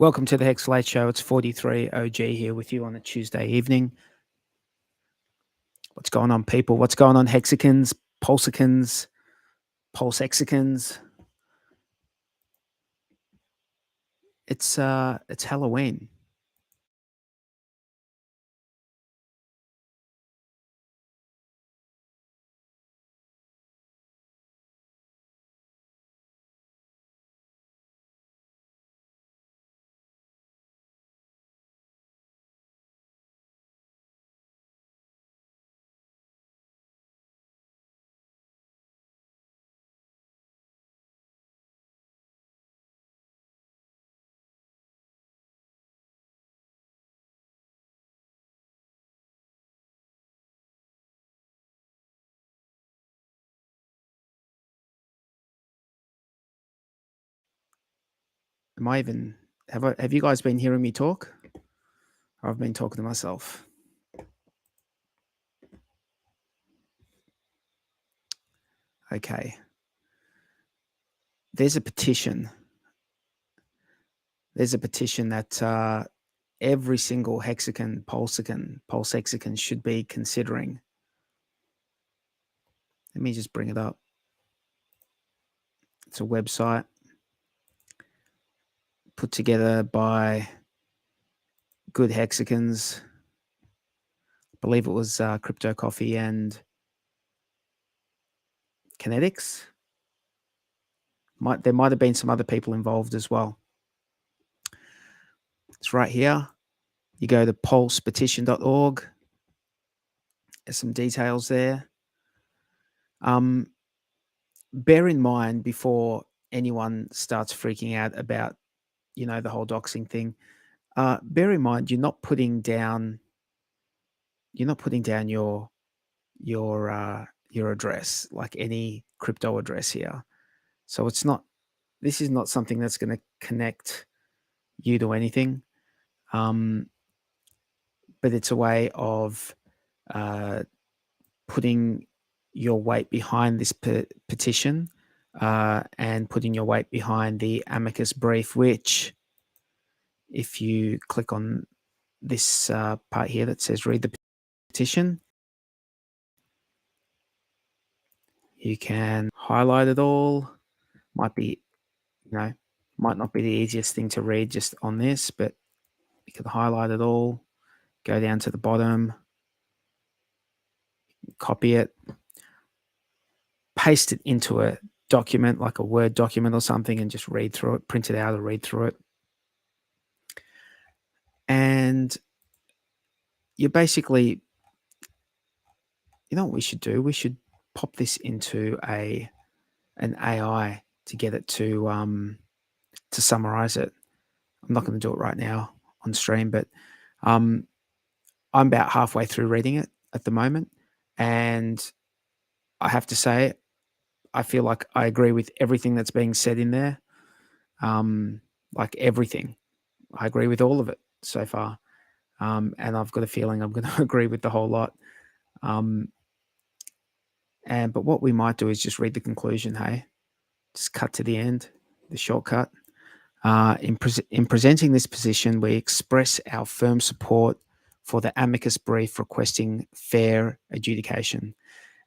Welcome to the HEX Late Show. It's 43 OG here with you on a Tuesday evening. What's going on, people? What's going on, Hexicans, Pulsicans, Pulsexicans? It's Halloween. Have you guys been hearing me talk? Or I've been talking to myself. Okay. There's a petition. There's a petition that every single Hexican, Pulsexican should be considering. Let me just bring it up. It's a website put together by good Hexicans. I believe it was Crypto Coffee and Kinetics. There might have been some other people involved as well. It's right here. You go to pulsepetition.org. There's some details there. Bear in mind before anyone starts freaking out about, the whole doxing thing. Bear in mind you're not putting down your address, like any crypto address here. So this is not something that's going to connect you to anything. But it's a way of putting your weight behind this petition and putting your weight behind the Amicus brief, which, if you click on this part here that says read the petition, you can highlight it all. Might not be the easiest thing to read just on this, but you can highlight it all, go down to the bottom, copy it, paste it into a document, like a Word document or something, and just read through it, print it out or read through it. And you basically, what we should do? We should pop this into an AI to get it to summarize it. I'm not going to do it right now on stream, but I'm about halfway through reading it at the moment, and I have to say, I feel like I agree with everything that's being said in there. Like everything, I agree with all of it so far, and I've got a feeling I'm going to agree with the whole lot. But what we might do is just read the conclusion. Hey, just cut to the end, the shortcut. In presenting this position, we express our firm support for the Amicus brief requesting fair adjudication.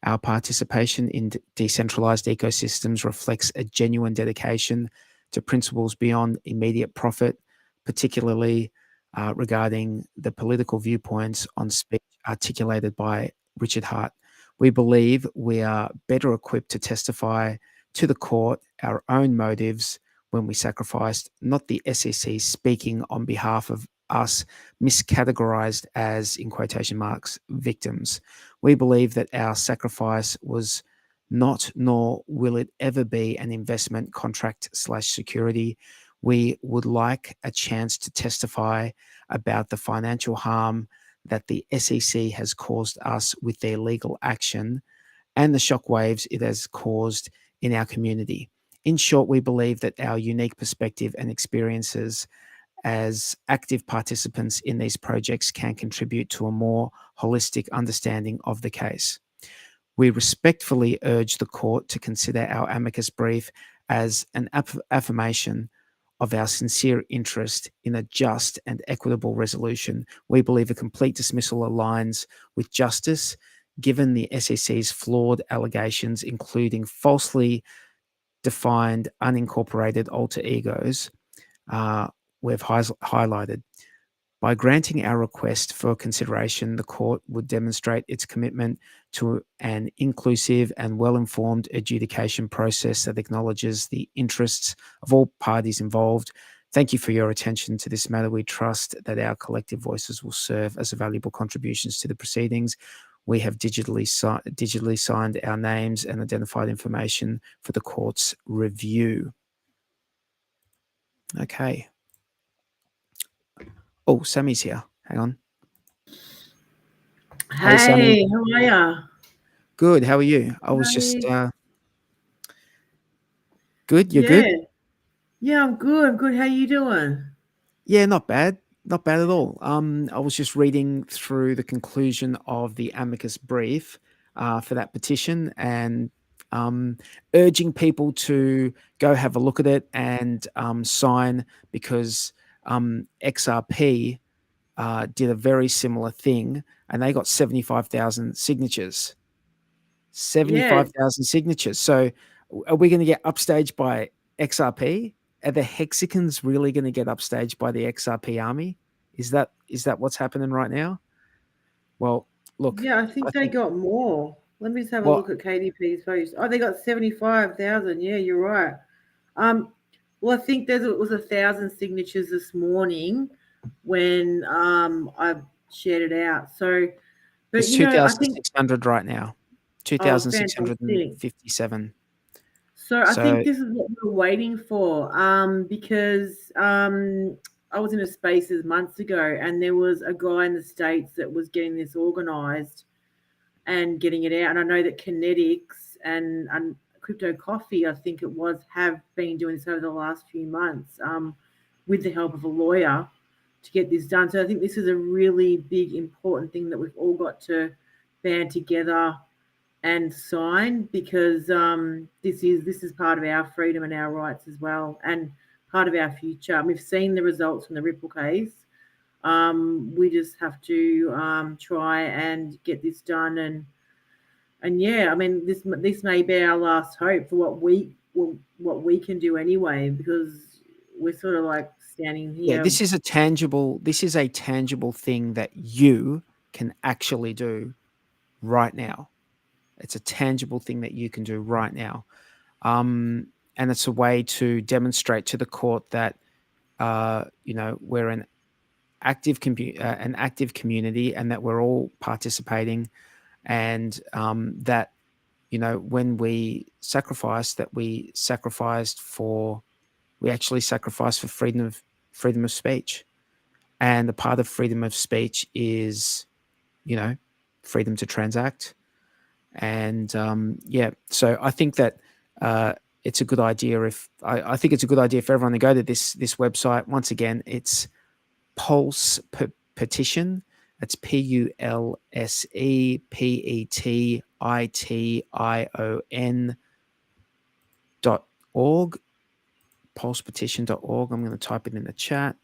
Our participation in decentralized ecosystems reflects a genuine dedication to principles beyond immediate profit, particularly regarding the political viewpoints on speech articulated by Richard Hart. We believe we are better equipped to testify to the court our own motives when we sacrificed, not the SEC speaking on behalf of us, miscategorized as, in quotation marks, victims. We believe that our sacrifice was not, nor will it ever be, an investment contract/security. We would like a chance to testify about the financial harm that the SEC has caused us with their legal action and the shockwaves it has caused in our community. In short, we believe that our unique perspective and experiences as active participants in these projects can contribute to a more holistic understanding of the case. We respectfully urge the court to consider our amicus brief as an affirmation of our sincere interest in a just and equitable resolution. We believe a complete dismissal aligns with justice, given the SEC's flawed allegations, including falsely defined unincorporated alter egos we've highlighted. By granting our request for consideration, the court would demonstrate its commitment to an inclusive and well-informed adjudication process that acknowledges the interests of all parties involved. Thank you for your attention to this matter. We trust that our collective voices will serve as valuable contributions to the proceedings. We have digitally signed our names and identified information for the court's review. Okay. Oh, Sammy's here. Hang on. Hey, Sammy. how are ya? Good. How are you? I was just good. You're good? Yeah, I'm good. I'm good. How you doing? Yeah, not bad. Not bad at all. I was just reading through the conclusion of the Amicus brief for that petition and urging people to go have a look at it and sign, because XRP did a very similar thing and they got 75,000 signatures. 75,000 signatures. So are we going to get upstaged by XRP? Are the Hexicans really going to get upstaged by the XRP army? Is that what's happening right now? Well, look. Yeah, I think they got more. Let me just have a look at KDP's post. Oh, they got 75,000. Yeah, you're right. Well, I think there was 1,000 signatures this morning when I shared it out. So, but it's 2,600 right now. 2,657. So I think this is what we're waiting for, because I was in a Spaces months ago and there was a guy in the States that was getting this organised and getting it out. And I know that Kinetics and Crypto Coffee, I think it was, have been doing this over the last few months with the help of a lawyer to get this done. So I think this is a really big, important thing that we've all got to band together and sign, because this is part of our freedom and our rights as well, and part of our future. We've seen the results from the Ripple case. We just have to try and get this done, and yeah, I mean, this may be our last hope for what we can do anyway, because we're sort of like standing here. Yeah, this is a tangible thing that you can actually do right now. It's a tangible thing that you can do right now. And it's a way to demonstrate to the court that, we're an active community and that we're all participating, and that, when we sacrifice, that we actually sacrifice for freedom of speech. And the part of freedom of speech is, freedom to transact. And so I think that it's a good idea I think it's a good idea for everyone to go to this website. Once again, it's Pulse Petition. It's PulsePetition.org. PulsePetition.org. I'm going to type it in the chat.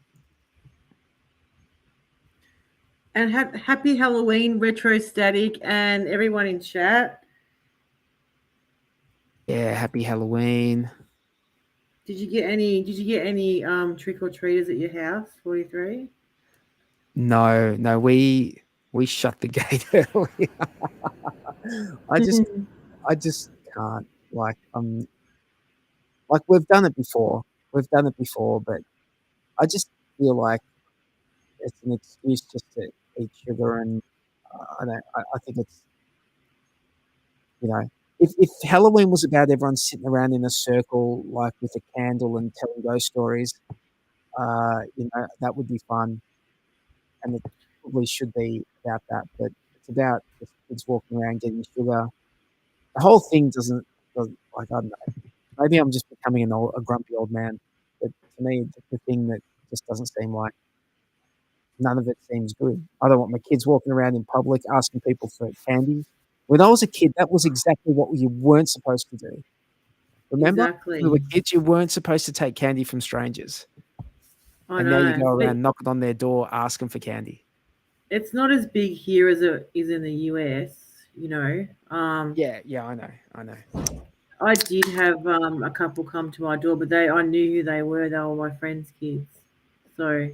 And happy Halloween, Retro Static, and everyone in chat. Yeah, happy Halloween. Did you get any trick or treaters at your house, 43? No, we shut the gate early. I just can't. Like we've done it before, but I just feel like it's an excuse just to eat sugar, and I think it's, if Halloween was about everyone sitting around in a circle, like with a candle and telling ghost stories, that would be fun, and it probably should be about that. But it's about just kids walking around getting sugar. The whole thing doesn't like, I don't know. Maybe I'm just becoming a grumpy old man, but to me, it's the thing that just doesn't seem like. None of it seems good. I don't want my kids walking around in public asking people for candy. When I was a kid, that was exactly what you weren't supposed to do. Remember, when we were exactly. kids, you weren't supposed to take candy from strangers. I And now you know. go But around knocking on their door asking for candy. it's not as big here as it is in the US, you know. Yeah, I know. I did have a couple come to my door, but I knew who they were. They were my friends' kids. So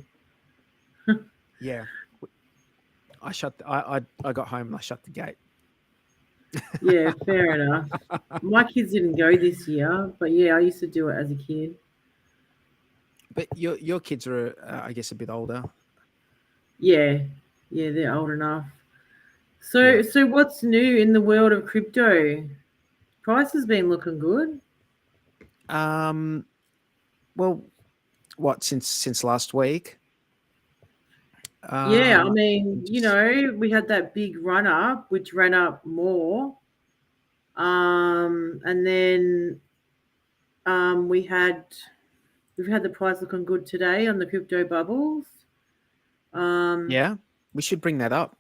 Yeah. I got home and I shut the gate. yeah, fair enough. My kids didn't go this year, but yeah, I used to do it as a kid. But your kids are, I guess, a bit older. Yeah, yeah, they're old enough. Yeah. So what's new in the world of crypto? Price has been looking good. Um. Well, what since last week? Yeah, I Let me mean, you just. know, we had that big run up, which ran up more. And then we had we've had the price looking good today on the crypto bubbles. Um, Yeah, we should bring that up.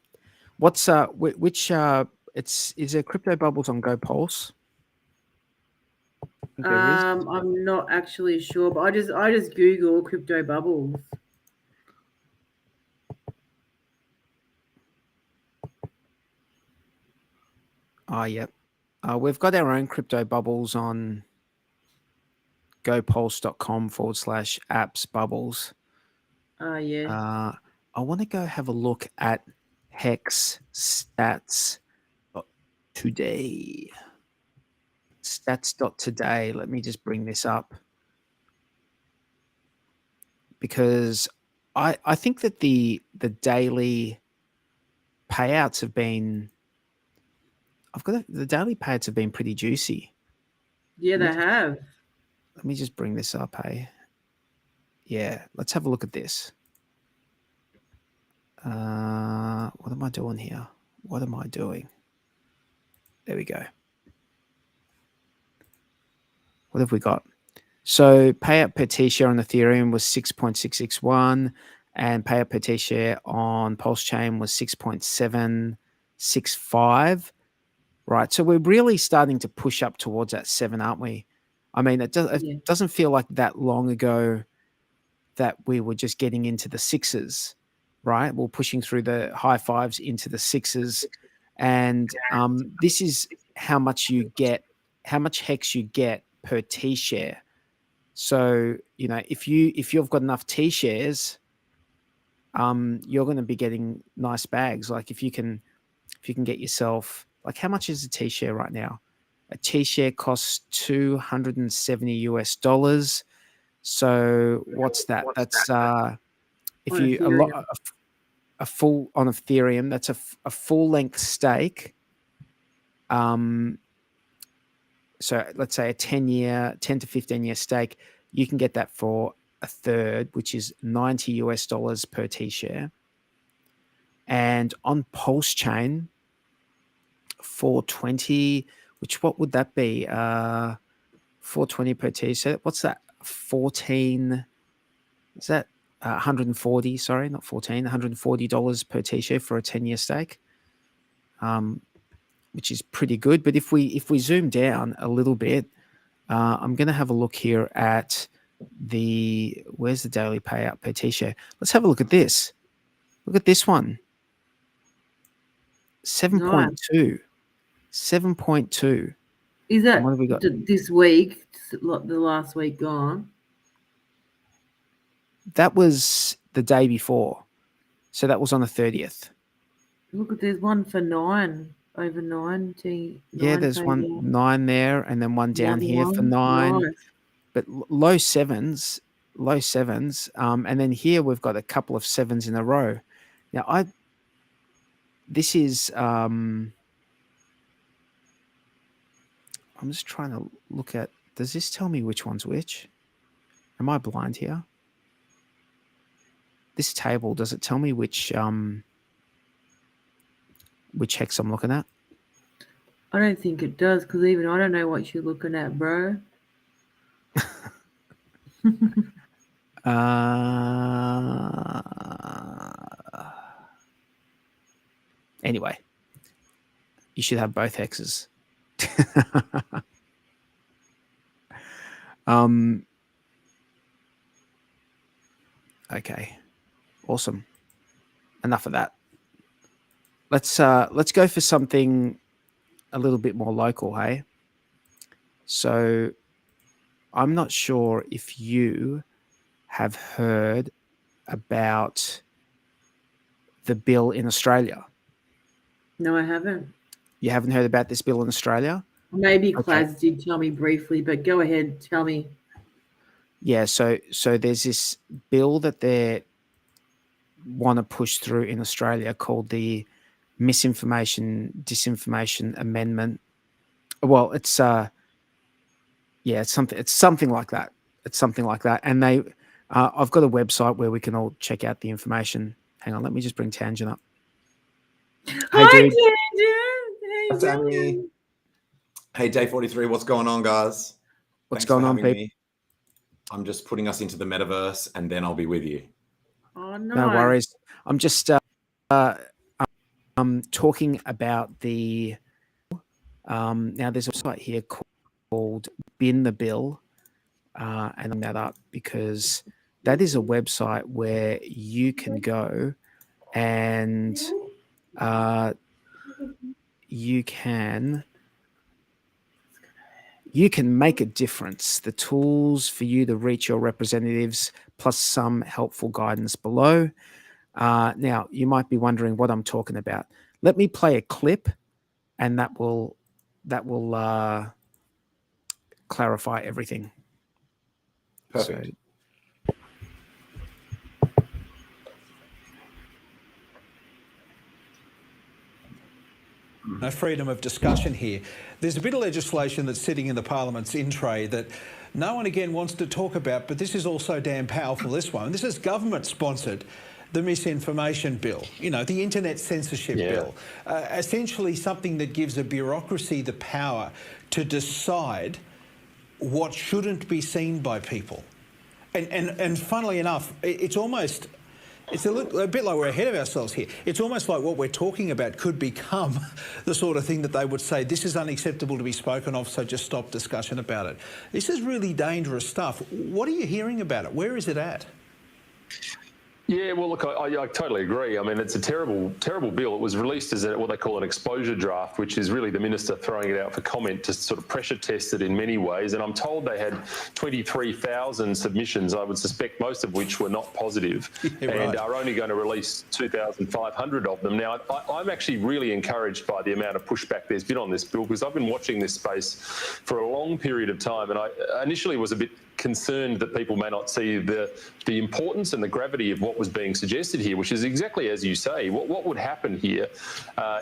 What's which it's is there crypto bubbles on GoPulse? I think there is. I'm not actually sure, but I just Google crypto bubbles. Oh, yep. We've got our own crypto bubbles on gopulse.com/apps bubbles. Yeah. I want to go have a look at HEX stats today. Stats.today. Let me just bring this up because I think that the daily payouts have been the daily payouts have been pretty juicy. Yeah, Let me they just have. bring this up, hey. Yeah, let's have a look at this. What am I doing here? What am I doing? There we go. What have we got? So payout per T-share on Ethereum was 6.661 and payout per T-share on PulseChain was 6.765. Right. So we're really starting to push up towards that 7, aren't we? I mean, it Yeah. doesn't feel like that long ago that we were just getting into the 6s, right? We're pushing through the high 5s into the 6s. And this is how much you get, how much HEX you get per T-share. So, if you've got enough T-shares, you're going to be getting nice bags. Like if you can get yourself, like, how much is a T-share right now? A T-share costs $270. So what's that? That's if On you Ethereum. a full on Ethereum, that's a full length stake. So let's say a 10 to 15 year stake, you can get that for a third, which is $90 per T-share. And on PulseChain, 420, which what would that be? 420 per T-share. What's that? 14, is that 140? Sorry, not 14, $140 per T-share for a 10-year stake. Which is pretty good. But if we zoom down a little bit, I'm going to have a look here at where's the daily payout per T-share? Let's have a look at this. Look at this one. 7.2. 7.2. Is And what that have we got? this week? The last week gone? That was the day before. So that was on the 30th. Look at there's one for 9 over 90. Yeah, 9 there's paid one out. 9 there and then one down Another here for one. 9. Nice. But low sevens. And then here we've got a couple of 7s in a row. Now this is I'm just trying to look at, does this tell me which one's which? Am I blind here? This table, does it tell me which HEX I'm looking at? I don't think it does because even I don't know what you're looking at, bro. Anyway, you should have both hexes. Okay, awesome. Enough of that. Let's go for something a little bit more local, hey? So I'm not sure if you have heard about the bill in Australia. No, I haven't. You haven't heard about this bill in Australia? Maybe Claz did tell me briefly, but go ahead, tell me. Yeah, so there's this bill that they want to push through in Australia called the Disinformation Amendment. Well, it's it's something like that. It's something like that. And they I've got a website where we can all check out the information. Hang on, let me just bring Tangent up. Hi, Tangent. Hey, Sammy. Hey, Day 43. What's going on, guys? What's going on, people? I'm just putting us into the metaverse, and then I'll be with you. Oh, no. No worries. I'm just talking about the now there's a site here called Bin the Bill, and I'm that up because that is a website where you can go and you can make a difference. The tools for you to reach your representatives, plus some helpful guidance below. Now, you might be wondering what I'm talking about. Let me play a clip, and that will clarify everything. Perfect. So, no freedom of discussion here. There's a bit of legislation that's sitting in the Parliament's in tray that no one again wants to talk about, but this is also damn powerful, this one. This is government-sponsored, the misinformation bill, you know, the internet censorship bill. Essentially something that gives a bureaucracy the power to decide what shouldn't be seen by people. And funnily enough, it's almost... It's a bit like we're ahead of ourselves here. It's almost like what we're talking about could become the sort of thing that they would say, this is unacceptable to be spoken of, so just stop discussion about it. This is really dangerous stuff. What are you hearing about it? Where is it at? Yeah, well, look, I totally agree. I mean, it's a terrible, terrible bill. It was released as what they call an exposure draft, which is really the minister throwing it out for comment to sort of pressure test it in many ways. And I'm told they had 23,000 submissions, I would suspect most of which were not positive, and are only going to release 2,500 of them. Now, I'm actually really encouraged by the amount of pushback there's been on this bill, because I've been watching this space for a long period of time, and I initially was a bit concerned that people may not see the importance and the gravity of what was being suggested here, which is exactly as you say. What would happen here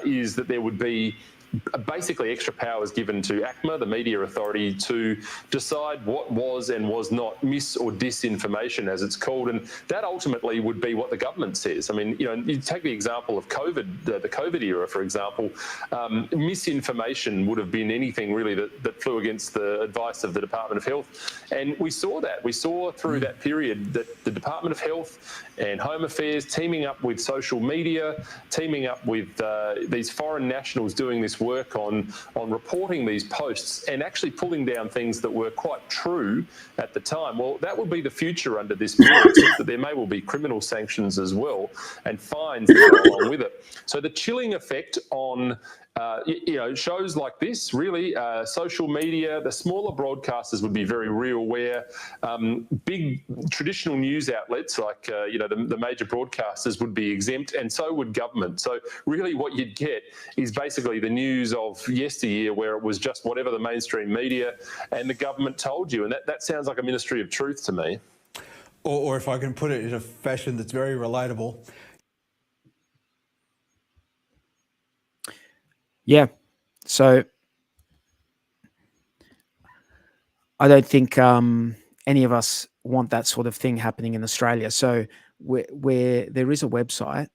is that there would be basically extra powers given to ACMA, the media authority, to decide what was and was not mis or disinformation, as it's called, and that ultimately would be what the government says. I mean, you know, you take the example of COVID, the COVID era, for example. Misinformation would have been anything really that flew against the advice of the Department of Health, and we saw that. We saw through that period that the Department of Health and Home Affairs teaming up with social media, teaming up with these foreign nationals doing this work on reporting these posts and actually pulling down things that were quite true at the time. Well, that will be the future under this bill, except that there may well be criminal sanctions as well and fines that go along with it. So the chilling effect on shows like this, really, social media, the smaller broadcasters would be very real, where big traditional news outlets like, the major broadcasters would be exempt, and so would government. So really what you'd get is basically the news of yesteryear, where it was just whatever the mainstream media and the government told you. And that sounds like a ministry of truth to me. Or if I can put it in a fashion that's very relatable. Yeah. So I don't think any of us want that sort of thing happening in Australia. So where there is a website,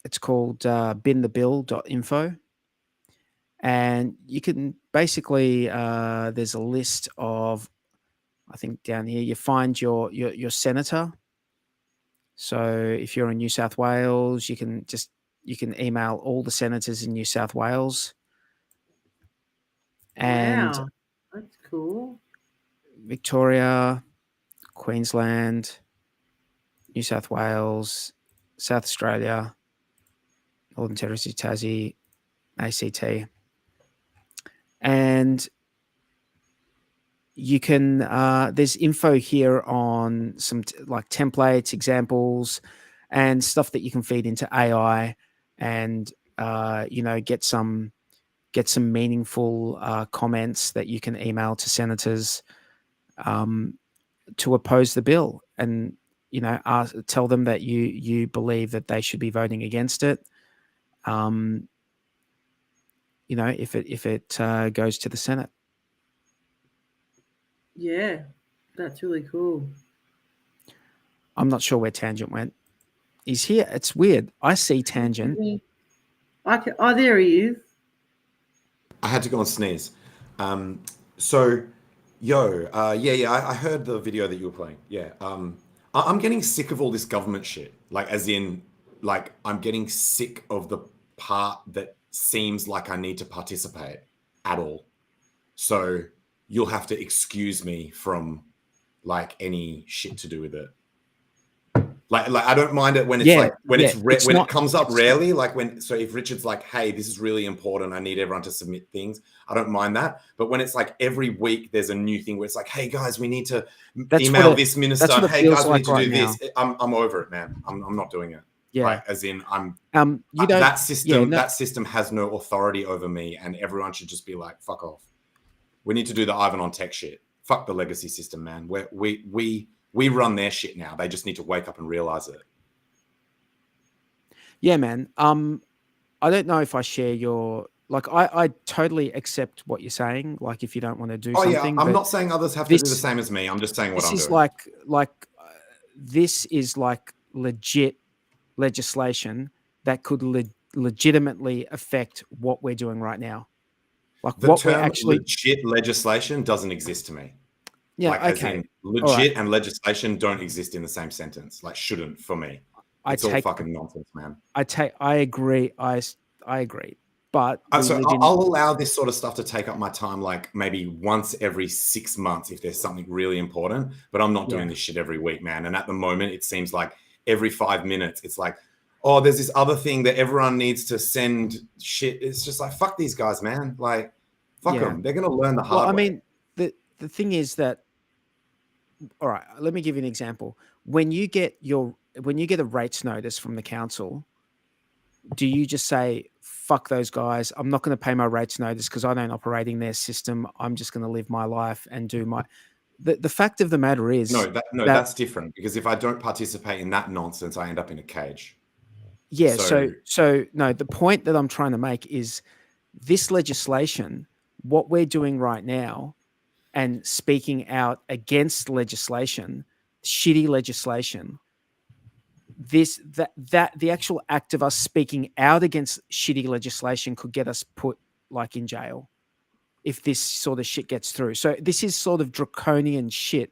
it's called binthebill.info. And you can basically, there's a list of, I think down here, you find your senator. So if you're in New South Wales, you can email all the senators in New South Wales. And wow, that's Cool. Victoria, Queensland, New South Wales, South Australia, Northern Territory, Tassie, ACT. And you can, there's info here on some like templates, examples, and stuff that you can feed into AI and, get some meaningful comments that you can email to senators to oppose the bill, and tell them that you believe that they should be voting against it. If it goes to the Senate. Yeah, that's really cool. I'm not sure where Tangent went. He's here. It's weird. I see Tangent. Oh, there he is. I had to go and sneeze. I heard the video that you were playing. Yeah. I'm getting sick of all this government shit. Like, as in, like, I'm getting sick of the part that seems like I need to participate at all. So you'll have to excuse me from, like, any shit to do with it. Like I don't mind it when it's it comes up rarely. Like if Richard's like, hey, this is really important, I need everyone to submit things, I don't mind that. But when it's like every week there's a new thing where it's like, hey guys, we need to email this minister. Hey guys, we need to do this. I'm over it, man. I'm not doing it. Yeah. Like, as in, that system has no authority over me, and everyone should just be like, fuck off. We need to do the Ivan on tech shit. Fuck the legacy system, man. We run their shit now. They just need to wake up and realize it. Yeah, man. I don't know if I share your, like, I totally accept what you're saying. Like, if you don't want to do something. Yeah, I'm not saying others have to do the same as me. I'm just saying what I'm doing. This is like legit legislation that could legitimately affect what we're doing right now. Like, the term legit legislation doesn't exist to me. Yeah, like, okay. As in, legit and legislation don't exist in the same sentence. Like, shouldn't for me. It's all fucking nonsense, man. I agree. I agree. But I'll allow this sort of stuff to take up my time, like maybe once every 6 months if there's something really important. But I'm not doing this shit every week, man. And at the moment, it seems like every 5 minutes, it's like, oh, there's this other thing that everyone needs to send shit. It's just like, fuck these guys, man. Like, fuck them. They're going to learn the hard way. I mean, the thing is that, all right, let me give you an example. When you get a rates notice from the council, do you just say, fuck those guys, I'm not going to pay my rates notice because I don't operate in their system, I'm just going to live my life and do my... The fact of the matter is... That's different, because if I don't participate in that nonsense, I end up in a cage. Yeah, so no, the point that I'm trying to make is this legislation, what we're doing right now, and speaking out against legislation, shitty legislation, that the actual act of us speaking out against shitty legislation could get us put like in jail if this sort of shit gets through. So this is sort of draconian shit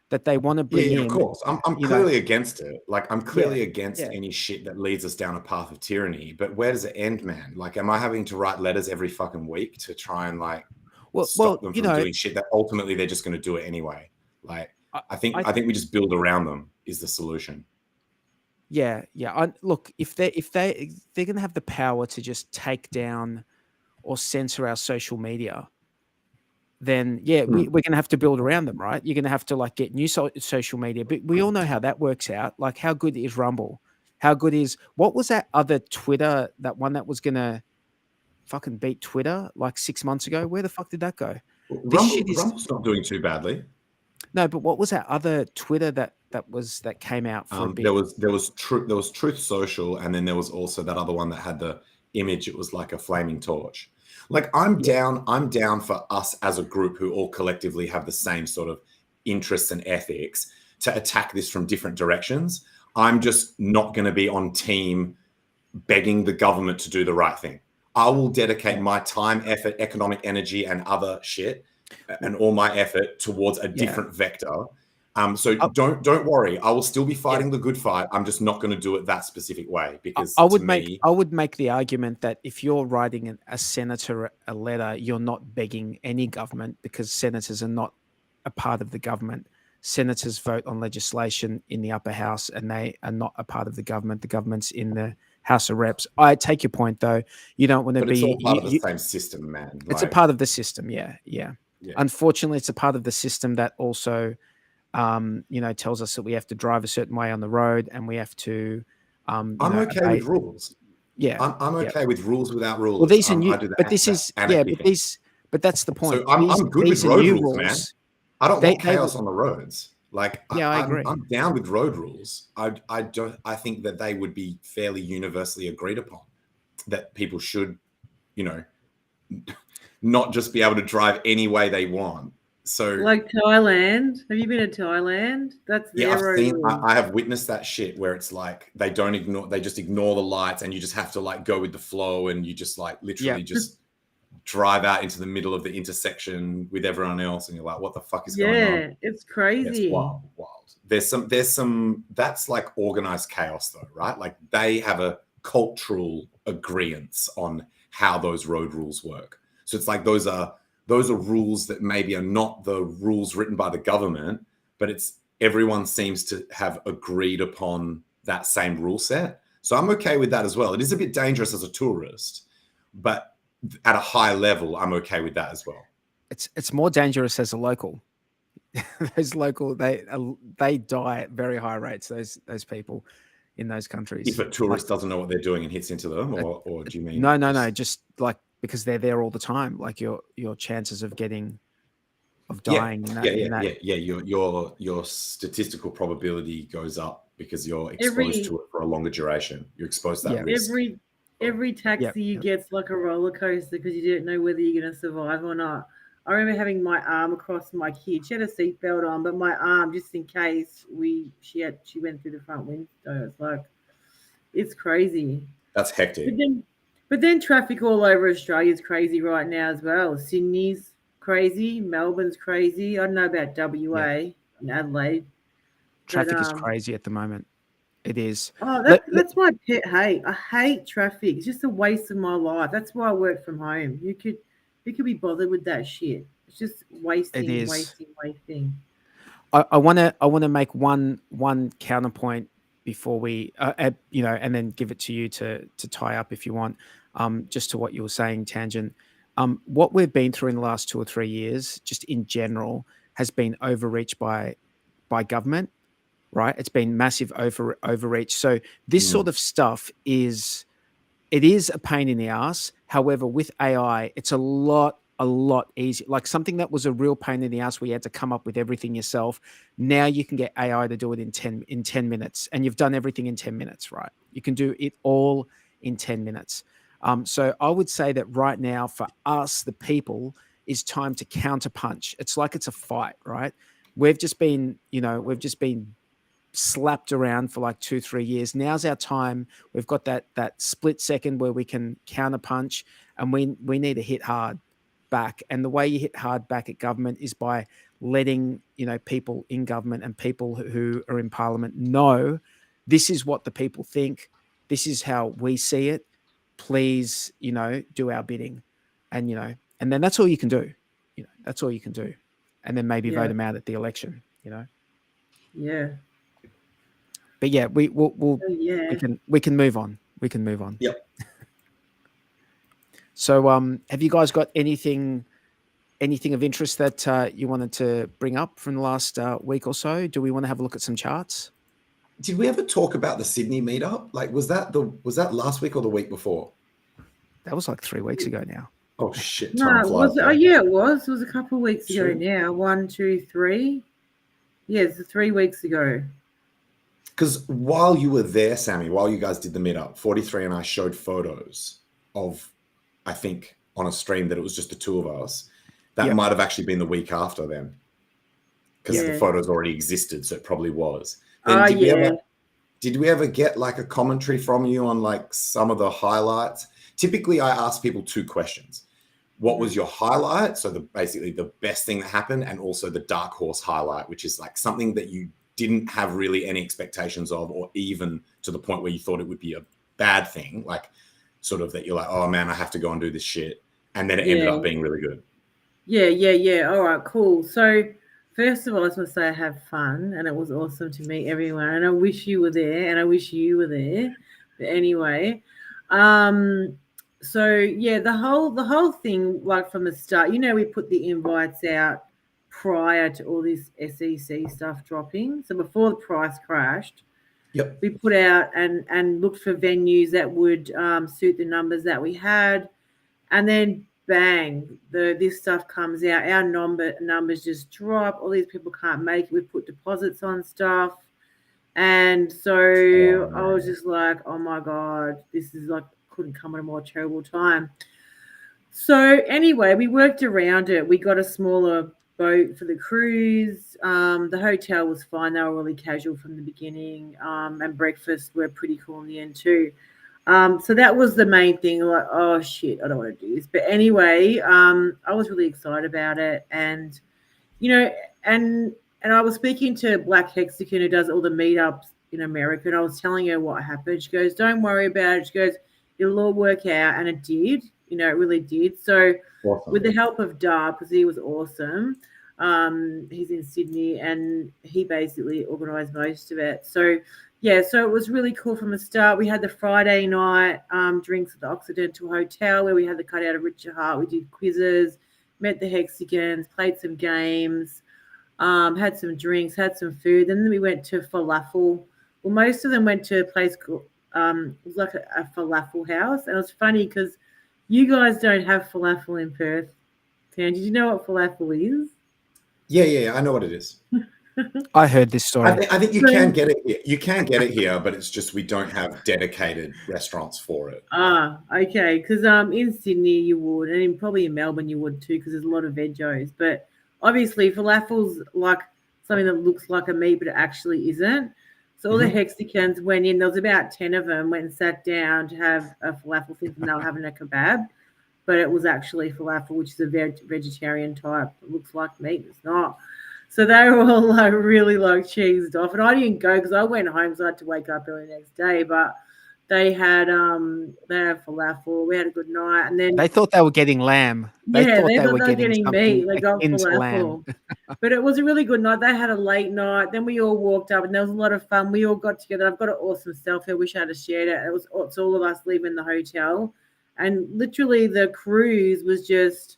that they want to bring in. Of course. I'm clearly against it. Like, I'm clearly against any shit that leads us down a path of tyranny. But where does it end, man? Like, am I having to write letters every fucking week to try and like stop them from doing shit that ultimately they're just going to do it anyway? Like, I think we just build around them is the solution. Yeah. Look, if they're going to have the power to just take down or censor our social media, then we're going to have to build around them, right? You're going to have to like get new social media, but we all know how that works out. Like, how good is Rumble? How good is, what was that other Twitter, that one that was going to fucking beat Twitter like 6 months ago? Where the fuck did that go? Rumble's not doing too badly. No, but what was that other Twitter that came out for a bit? There was Truth Social, and then there was also that other one that had the image. It was like a flaming torch. Like, I'm down for us as a group who all collectively have the same sort of interests and ethics to attack this from different directions. I'm just not going to be on team begging the government to do the right thing. I will dedicate my time, effort, economic energy, and other shit, and all my effort towards a different vector. So don't worry. I will still be fighting the good fight. I'm just not going to do it that specific way because I would make the argument that if you're writing a senator a letter, you're not begging any government, because senators are not a part of the government. Senators vote on legislation in the upper house, and they are not a part of the government. The government's in the House of Reps. I take your point, though. You don't want to be. It's all part of the same system, man. It's a part of the system. Yeah. Unfortunately, it's a part of the system that also, tells us that we have to drive a certain way on the road, and we have to. I'm okay with rules. Yeah, I'm okay with rules without rules. Well, these are new, but this is but that's the point. So I'm good with road rules, man. I don't want chaos on the roads. Like, I agree. I'm down with road rules. I think that they would be fairly universally agreed upon, that people should, not just be able to drive any way they want. So, like Thailand, have you been to Thailand? That's their I have witnessed that shit where it's like they just ignore the lights, and you just have to like go with the flow, and you just like literally just drive out into the middle of the intersection with everyone else, and you're like, what the fuck is going on? Yeah, it's crazy. It's wild. There's some that's like organized chaos though, right? Like they have a cultural agreement on how those road rules work. So it's like those are rules that maybe are not the rules written by the government, but it's everyone seems to have agreed upon that same rule set. So I'm okay with that as well. It is a bit dangerous as a tourist, but at a high level, I'm okay with that as well. It's more dangerous as a local. Those local, they die at very high rates. Those people in those countries. If a tourist doesn't know what they're doing and hits into them, or do you mean? No. Just like because they're there all the time. Like your chances of dying. Your statistical probability goes up because you're exposed to it for a longer duration. You're exposed to that risk. Every taxi you get's like a roller coaster because you don't know whether you're going to survive or not. I remember having my arm across my kid. She had a seatbelt on, but my arm, just in case she went through the front window. It's like, it's crazy. That's hectic. But then traffic all over Australia is crazy right now as well. Sydney's crazy. Melbourne's crazy. I don't know about WA and Adelaide. Traffic is crazy at the moment. It is. Oh, that's my pet hate. I hate traffic. It's just a waste of my life. That's why I work from home. You could be bothered with that shit. It's just wasting. I want to make one counterpoint before we, and then give it to you to tie up if you want. Just to what you were saying, Tangent. What we've been through in the last 2 or 3 years, just in general, has been overreach by government. Right, it's been massive overreach. So this sort of stuff is a pain in the ass. However, with AI, it's a lot easier. Like something that was a real pain in the ass where you had to come up with everything yourself. Now you can get AI to do it in 10 minutes, and you've done everything in 10 minutes. Right, you can do it all in 10 minutes. So I would say that right now for us, the people, is time to counterpunch. It's like it's a fight, right? We've just been slapped around for like 2-3 years. Now's our time. We've got that split second where we can counterpunch, and we need to hit hard back. And the way you hit hard back at government is by letting people in government and people who are in parliament know this is what the people think. This is how we see it. Please, do our bidding, and then that's all you can do. That's all you can do, and then maybe vote them out at the election. Yeah. But yeah, we can move on. We can move on. Yep. So, have you guys got anything of interest that you wanted to bring up from the last week or so? Do we want to have a look at some charts? Did we ever talk about the Sydney meetup? Like, was that last week or the week before? That was like 3 weeks ago now. Oh shit! No, it was. Oh yeah, it was. It was a couple of weeks ago now. 1, 2, 3. Yeah, it's 3 weeks ago. Because while you were there, Sammy, while you guys did the meetup, 43 and I showed photos of, I think, on a stream that it was just the two of us. That might have actually been the week after then. Because the photos already existed, so it probably was. Then did we ever get like a commentary from you on like some of the highlights? Typically, I ask people 2 questions. what was your highlight? So basically the best thing that happened, and also the dark horse highlight, which is like something that you didn't have really any expectations of, or even to the point where you thought it would be a bad thing, like sort of that you're like, oh man, I have to go and do this shit. And then it ended up being really good. Yeah. All right, cool. So first of all, I just want to say I have fun, and it was awesome to meet everyone. And I wish you were there, and I wish you were there. But anyway, so yeah, the whole thing, like from the start, we put the invites out prior to all this SEC stuff dropping. So before the price crashed, we put out and looked for venues that would suit the numbers that we had, and then bang, this stuff comes out. Our numbers just drop. All these people can't make it. We put deposits on stuff, and so I was just like, oh my god, this is like couldn't come at a more terrible time. So anyway, we worked around it. We got a smaller boat for the cruise. The hotel was fine. They were really casual from the beginning, and breakfast were pretty cool in the end too. So that was the main thing. Like, oh shit, I don't want to do this. But anyway, I was really excited about it, and and I was speaking to Black Hexagon, who does all the meetups in America, and I was telling her what happened. She goes, "Don't worry about it." She goes, "It'll all work out," and it did. It really did. So with the help of Dar, because he was awesome, he's in Sydney, and he basically organised most of it. So yeah, so it was really cool from the start. We had the Friday night drinks at the Occidental Hotel, where we had the cutout of Richard Hart. We did quizzes, met the Hexagons, played some games, had some drinks, had some food. Then we went to falafel. Well, most of them went to a place called, it was like a falafel house. And it was funny because you guys don't have falafel in Perth. Did you know what falafel is? Yeah, I know what it is. I heard this story. I think you can get it here. You can get it here, but it's just we don't have dedicated restaurants for it. Okay. Because in Sydney you would, and probably in Melbourne you would too, because there's a lot of veggies. But obviously falafel's like something that looks like a meat, but it actually isn't. So all the Hexagons went in. There was about 10 of them, went and sat down to have a falafel thing, and they were having a kebab. But it was actually falafel, which is a vegetarian type. It looks like meat. It's not. So they were all like really like cheesed off, and I didn't go because I went home, so I had to wake up early the next day. But they had falafel. We had a good night, and then they thought they were getting lamb. They thought they were getting meat. They got falafel, but it was a really good night. They had a late night. Then we all walked up, and there was a lot of fun. We all got together. I've got an awesome selfie. I wish I had shared it. It's all of us leaving the hotel, and literally the cruise was just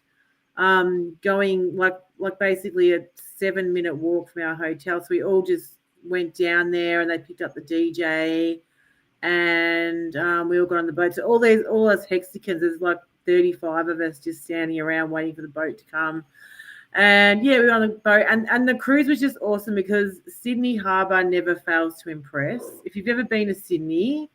going like basically a 7-minute walk from our hotel. So we all just went down there, and they picked up the DJ, and we all got on the boat. So all us Hexagons, there's like 35 of us just standing around waiting for the boat to come. And yeah, we were on the boat, and the cruise was just awesome because Sydney Harbour never fails to impress. If you've ever been to Sydney,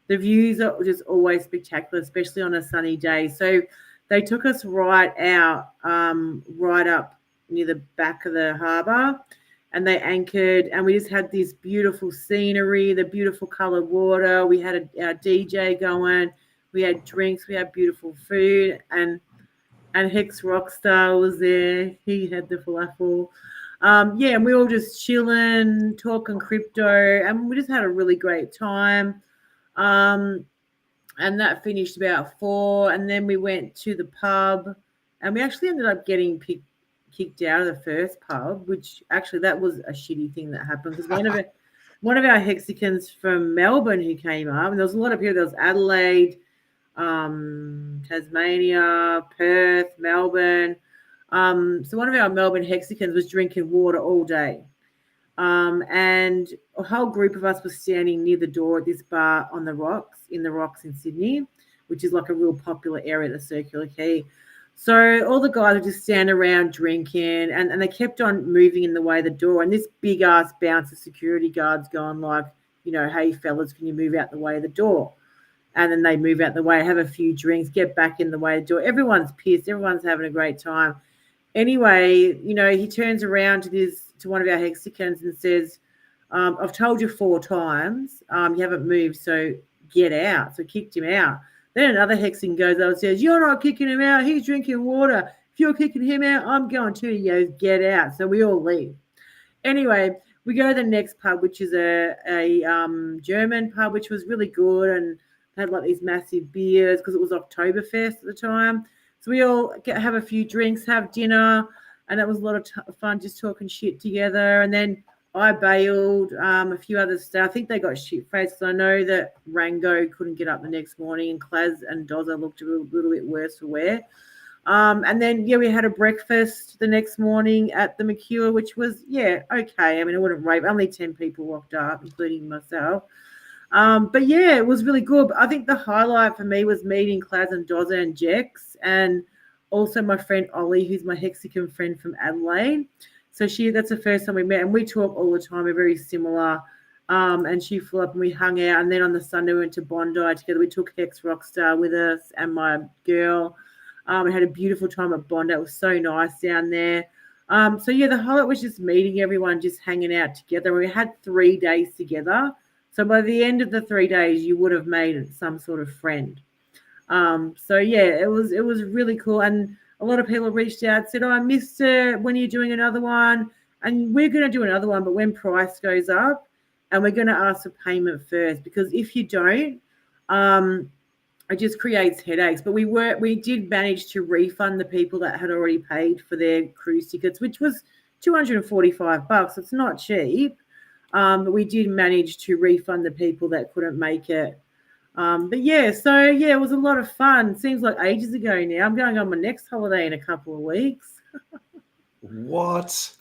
the views are just always spectacular, especially on a sunny day. So they took us right out, right up near the back of the harbour, and they anchored, and we just had this beautiful scenery, the beautiful coloured water. We had our DJ going, we had drinks, we had beautiful food, and Hex Rockstar was there. He had the falafel. And we all just chilling, talking crypto, and we just had a really great time. And that finished about 4, and then we went to the pub, and we actually ended up getting kicked out of the first pub, which actually that was a shitty thing that happened because one of our Hexagons from Melbourne who came up, and there was a lot of people. There was Adelaide, Tasmania, Perth, Melbourne. So one of our Melbourne Hexagons was drinking water all day. And a whole group of us was standing near the door at this bar in the rocks in Sydney, which is like a real popular area at the Circular Quay. So all the guys would just stand around drinking, and they kept on moving in the way of the door. And this big ass bouncer security guard's going like, hey fellas, can you move out the way of the door? And then they move out the way, have a few drinks, get back in the way of the door. Everyone's pissed. Everyone's having a great time. Anyway, he turns around to one of our Hexagons and says, I've told you 4 times, you haven't moved, so get out. So kicked him out. Then another hexing goes up and says, "You're not kicking him out. He's drinking water. If you're kicking him out, I'm going too." He goes, "Get out." So we all leave. Anyway, we go to the next pub, which is a German pub, which was really good and had like these massive beers because it was Oktoberfest at the time. So we all have a few drinks, have dinner, and it was a lot of fun just talking shit together. And then I bailed, a few other staff. I think they got shit-faced because I know that Rango couldn't get up the next morning and Klaz and Doza looked a little bit worse for wear. And then, we had a breakfast the next morning at the Mercure, which was, okay. I mean, I wouldn't rave. Only 10 people rocked up, including myself. But it was really good. But I think the highlight for me was meeting Klaz and Doza and Jex, and also my friend Ollie, who's my Hexagon friend from Adelaide. So that's the first time we met, and we talk all the time. We're very similar. And she flew up and we hung out. And then on the Sunday we went to Bondi together. We took Hex Rockstar with us and my girl. We had a beautiful time at Bondi. It was so nice down there. The highlight was just meeting everyone, just hanging out together. We had 3 days together. So by the end of the 3 days, you would have made some sort of friend. It was really cool. And a lot of people reached out and said, "Oh, I missed it. When are you doing another one?" And we're going to do another one, but when price goes up, and we're going to ask for payment first, because if you don't, it just creates headaches. But we did manage to refund the people that had already paid for their cruise tickets, which was $245. It's not cheap. But we did manage to refund the people that couldn't make it. It was a lot of fun. Seems like ages ago now. I'm going on my next holiday in a couple of weeks. What?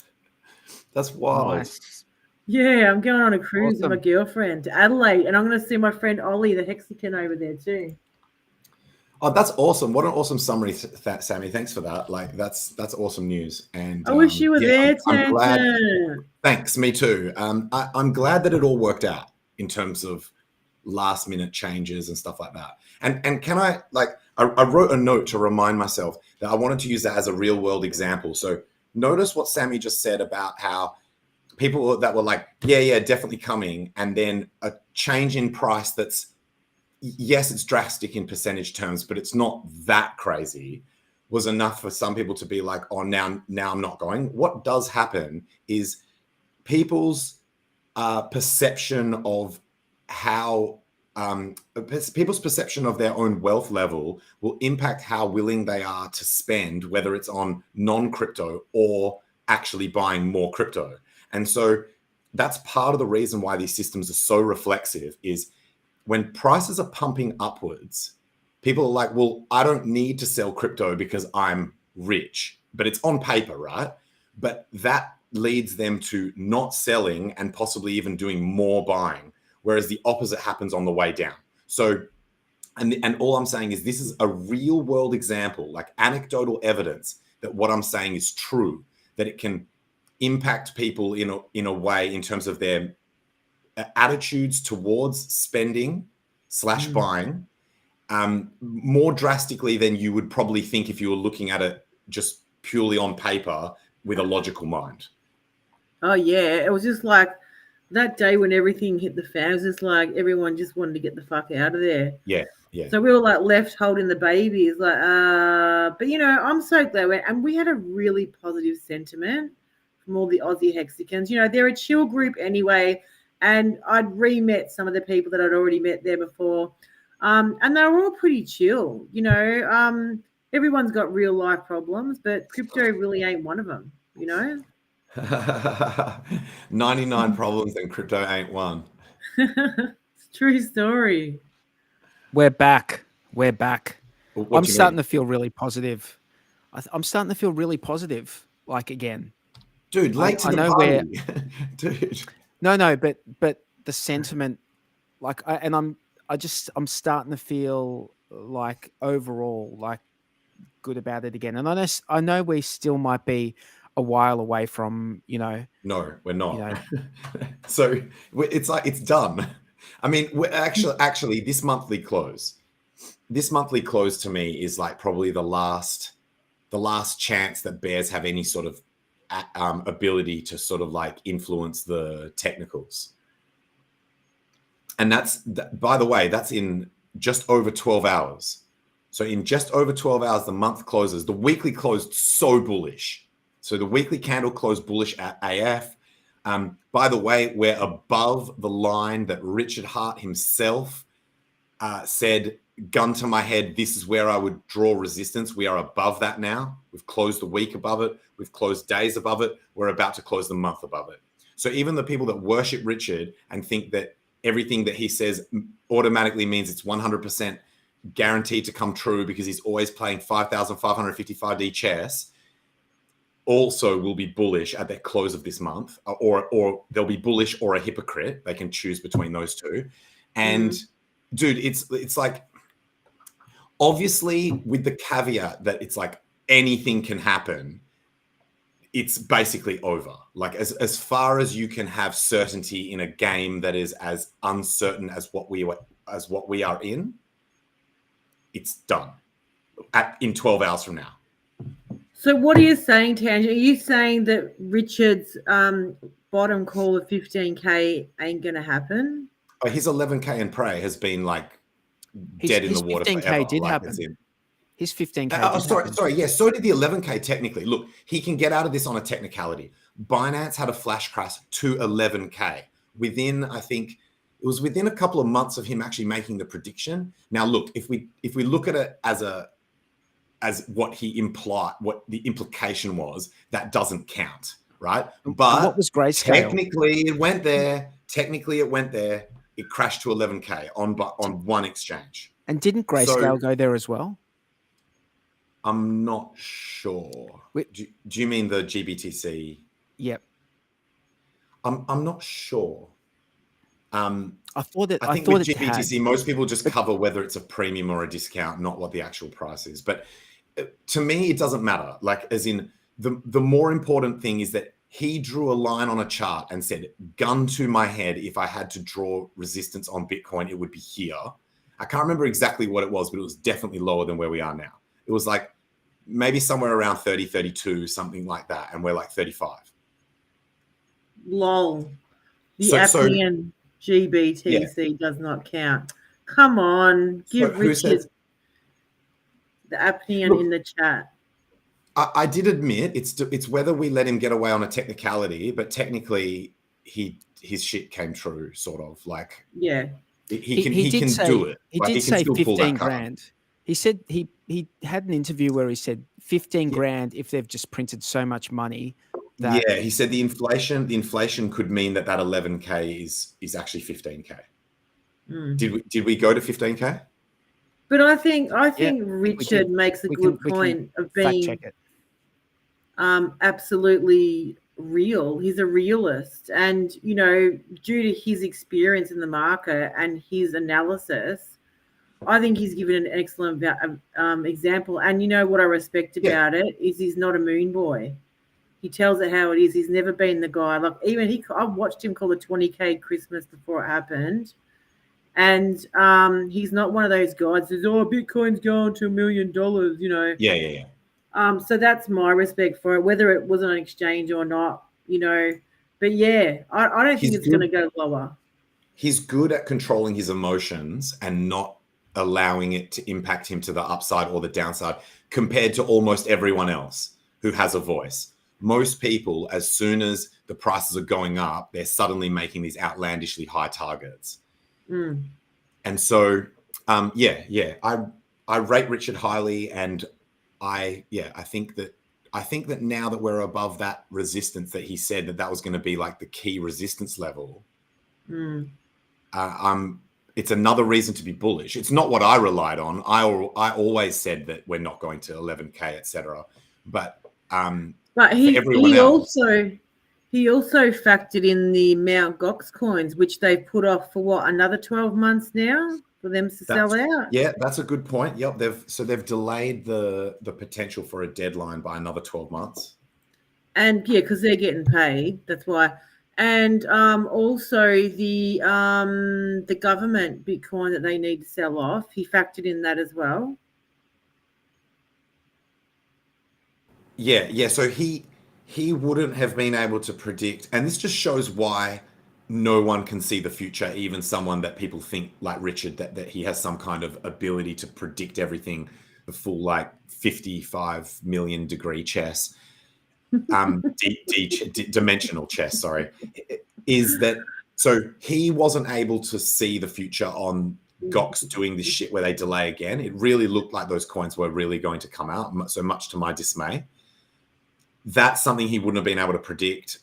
That's wild. Nice. Yeah, I'm going on a cruise with my girlfriend to Adelaide, and I'm going to see my friend Ollie, the Hexagon, over there too. Oh, that's awesome. What an awesome summary, Sammy. Thanks for that. Like, that's awesome news. And I wish you were there, I'm glad. Tanton. Thanks, me too. I'm glad that it all worked out in terms of last minute changes and stuff like that. And can I wrote a note to remind myself that I wanted to use that as a real world example. So notice what Sammy just said about how people that were like, yeah, definitely coming. And then a change in price that's, yes, it's drastic in percentage terms, but it's not that crazy, was enough for some people to be like, oh, now I'm not going. What does happen is people's perception of how people's perception of their own wealth level will impact how willing they are to spend, whether it's on non-crypto or actually buying more crypto. And so that's part of the reason why these systems are so reflexive is when prices are pumping upwards, people are like, well, I don't need to sell crypto because I'm rich, but it's on paper, right? But that leads them to not selling and possibly even doing more buying, whereas the opposite happens on the way down. So, and all I'm saying is this is a real world example, like anecdotal evidence that what I'm saying is true, that it can impact people in a way in terms of their attitudes towards spending / buying more drastically than you would probably think if you were looking at it just purely on paper with a logical mind. Oh, yeah. It was just like that day when everything hit the fan. It was just like everyone just wanted to get the fuck out of there. Yeah. So we were like left holding the babies. But, I'm so glad. And we had a really positive sentiment from all the Aussie Hexicans. They're a chill group anyway. And I'd re-met some of the people that I'd already met there before. And they were all pretty chill. Everyone's got real life problems, but crypto really ain't one of them, 99 problems and crypto ain't one. It's a true story. We're back. I'm starting to feel really positive. I'm starting to feel really positive, like again. Dude, late to the party. Dude. No, but the sentiment, I'm starting to fil like overall like good about it again. And I know we still might be a while away from, No, we're not. So it's like it's done. I mean, we're actually this monthly close to me is like probably the last chance that bears have any sort of ability to sort of like influence the technicals. And by the way, that's in just over 12 hours. So in just over 12 hours, the month closes. The weekly closed so bullish. So the weekly candle closed bullish at AF. By the way, we're above the line that Richard Hart himself said, gun to my head, this is where I would draw resistance. We are above that now. We've closed the week above it. We've closed days above it. We're about to close the month above it. So even the people that worship Richard and think that everything that he says automatically means it's 100% guaranteed to come true because he's always playing 5,555D chess, also will be bullish at the close of this month, or they'll be bullish or a hypocrite. They can choose between those two. And dude, it's like, obviously with the caveat that it's like anything can happen, it's basically over. Like as far as you can have certainty in a game that is as uncertain as what we are in, it's done in 12 hours from now. So what are you saying, Tangent? Are you saying that Richard's bottom call of 15K ain't going to happen? His 11K in prey has been like dead in the water 15K forever. did like, happen. His 15K. Sorry. Yeah, so did the 11K technically. Look, he can get out of this on a technicality. Binance had a flash crash to 11K within, I think, it was within a couple of months of him actually making the prediction. Now, look, if we look at it as what he implied, what the implication was, that doesn't count, right? But what was Grayscale? Technically, it went there. It crashed to 11K on one exchange. And didn't Grayscale go there as well? I'm not sure. Do you mean the GBTC? Yep. I'm not sure. I thought with GBTC, most people just cover whether it's a premium or a discount, not what the actual price is. But to me, it doesn't matter. Like, as in, the more important thing is that he drew a line on a chart and said, gun to my head, if I had to draw resistance on Bitcoin, it would be here. I can't remember exactly what it was, but it was definitely lower than where we are now. It was like maybe somewhere around 30, 32, something like that. And we're like 35. Lol. The Appian GBTC does not count. Come on. Give Richard the Appian in the chat. I did admit it's whether we let him get away on a technicality, but technically his shit came true, sort of. Like, yeah, he can do it. He did say 15 grand. He said he had an interview where he said 15 grand if they've just printed so much money. He said the inflation could mean that 11K is actually 15K. Did we go to 15K? But I think Richard makes a good point of being absolutely real. He's a realist, and due to his experience in the market and his analysis, I think he's given an excellent example. And what I respect about it is he's not a moon boy. He tells it how it is. He's never been the guy. Like, even I've watched him call the 20K Christmas before it happened. And he's not one of those guys who says, "Oh, Bitcoin's going to $1 million," Yeah. So that's my respect for it, whether it was on an exchange or not, But yeah, I don't think it's going to go lower. He's good at controlling his emotions and not allowing it to impact him to the upside or the downside, compared to almost everyone else who has a voice. Most people, as soon as the prices are going up, they're suddenly making these outlandishly high targets. And so, I rate Richard highly, and I think that now that we're above that resistance that he said that was going to be like the key resistance level, it's another reason to be bullish. It's not what I relied on. I always said that we're not going to 11K, etc. But he also factored in the Mt. Gox coins, which they've put off for another 12 months now for them to sell out. Yeah, that's a good point. Yep, they've delayed the potential for a deadline by another 12 months. And because they're getting paid, that's why. And also the government Bitcoin that they need to sell off, he factored in that as well. Yeah. So he wouldn't have been able to predict, and this just shows why no one can see the future, even someone that people think like Richard, that he has some kind of ability to predict everything, the full like 55 million degree chess, dimensional chess, sorry, is that, so he wasn't able to see the future on GOX doing this shit where they delay again. It really looked like those coins were really going to come out, so much to my dismay. That's something he wouldn't have been able to predict.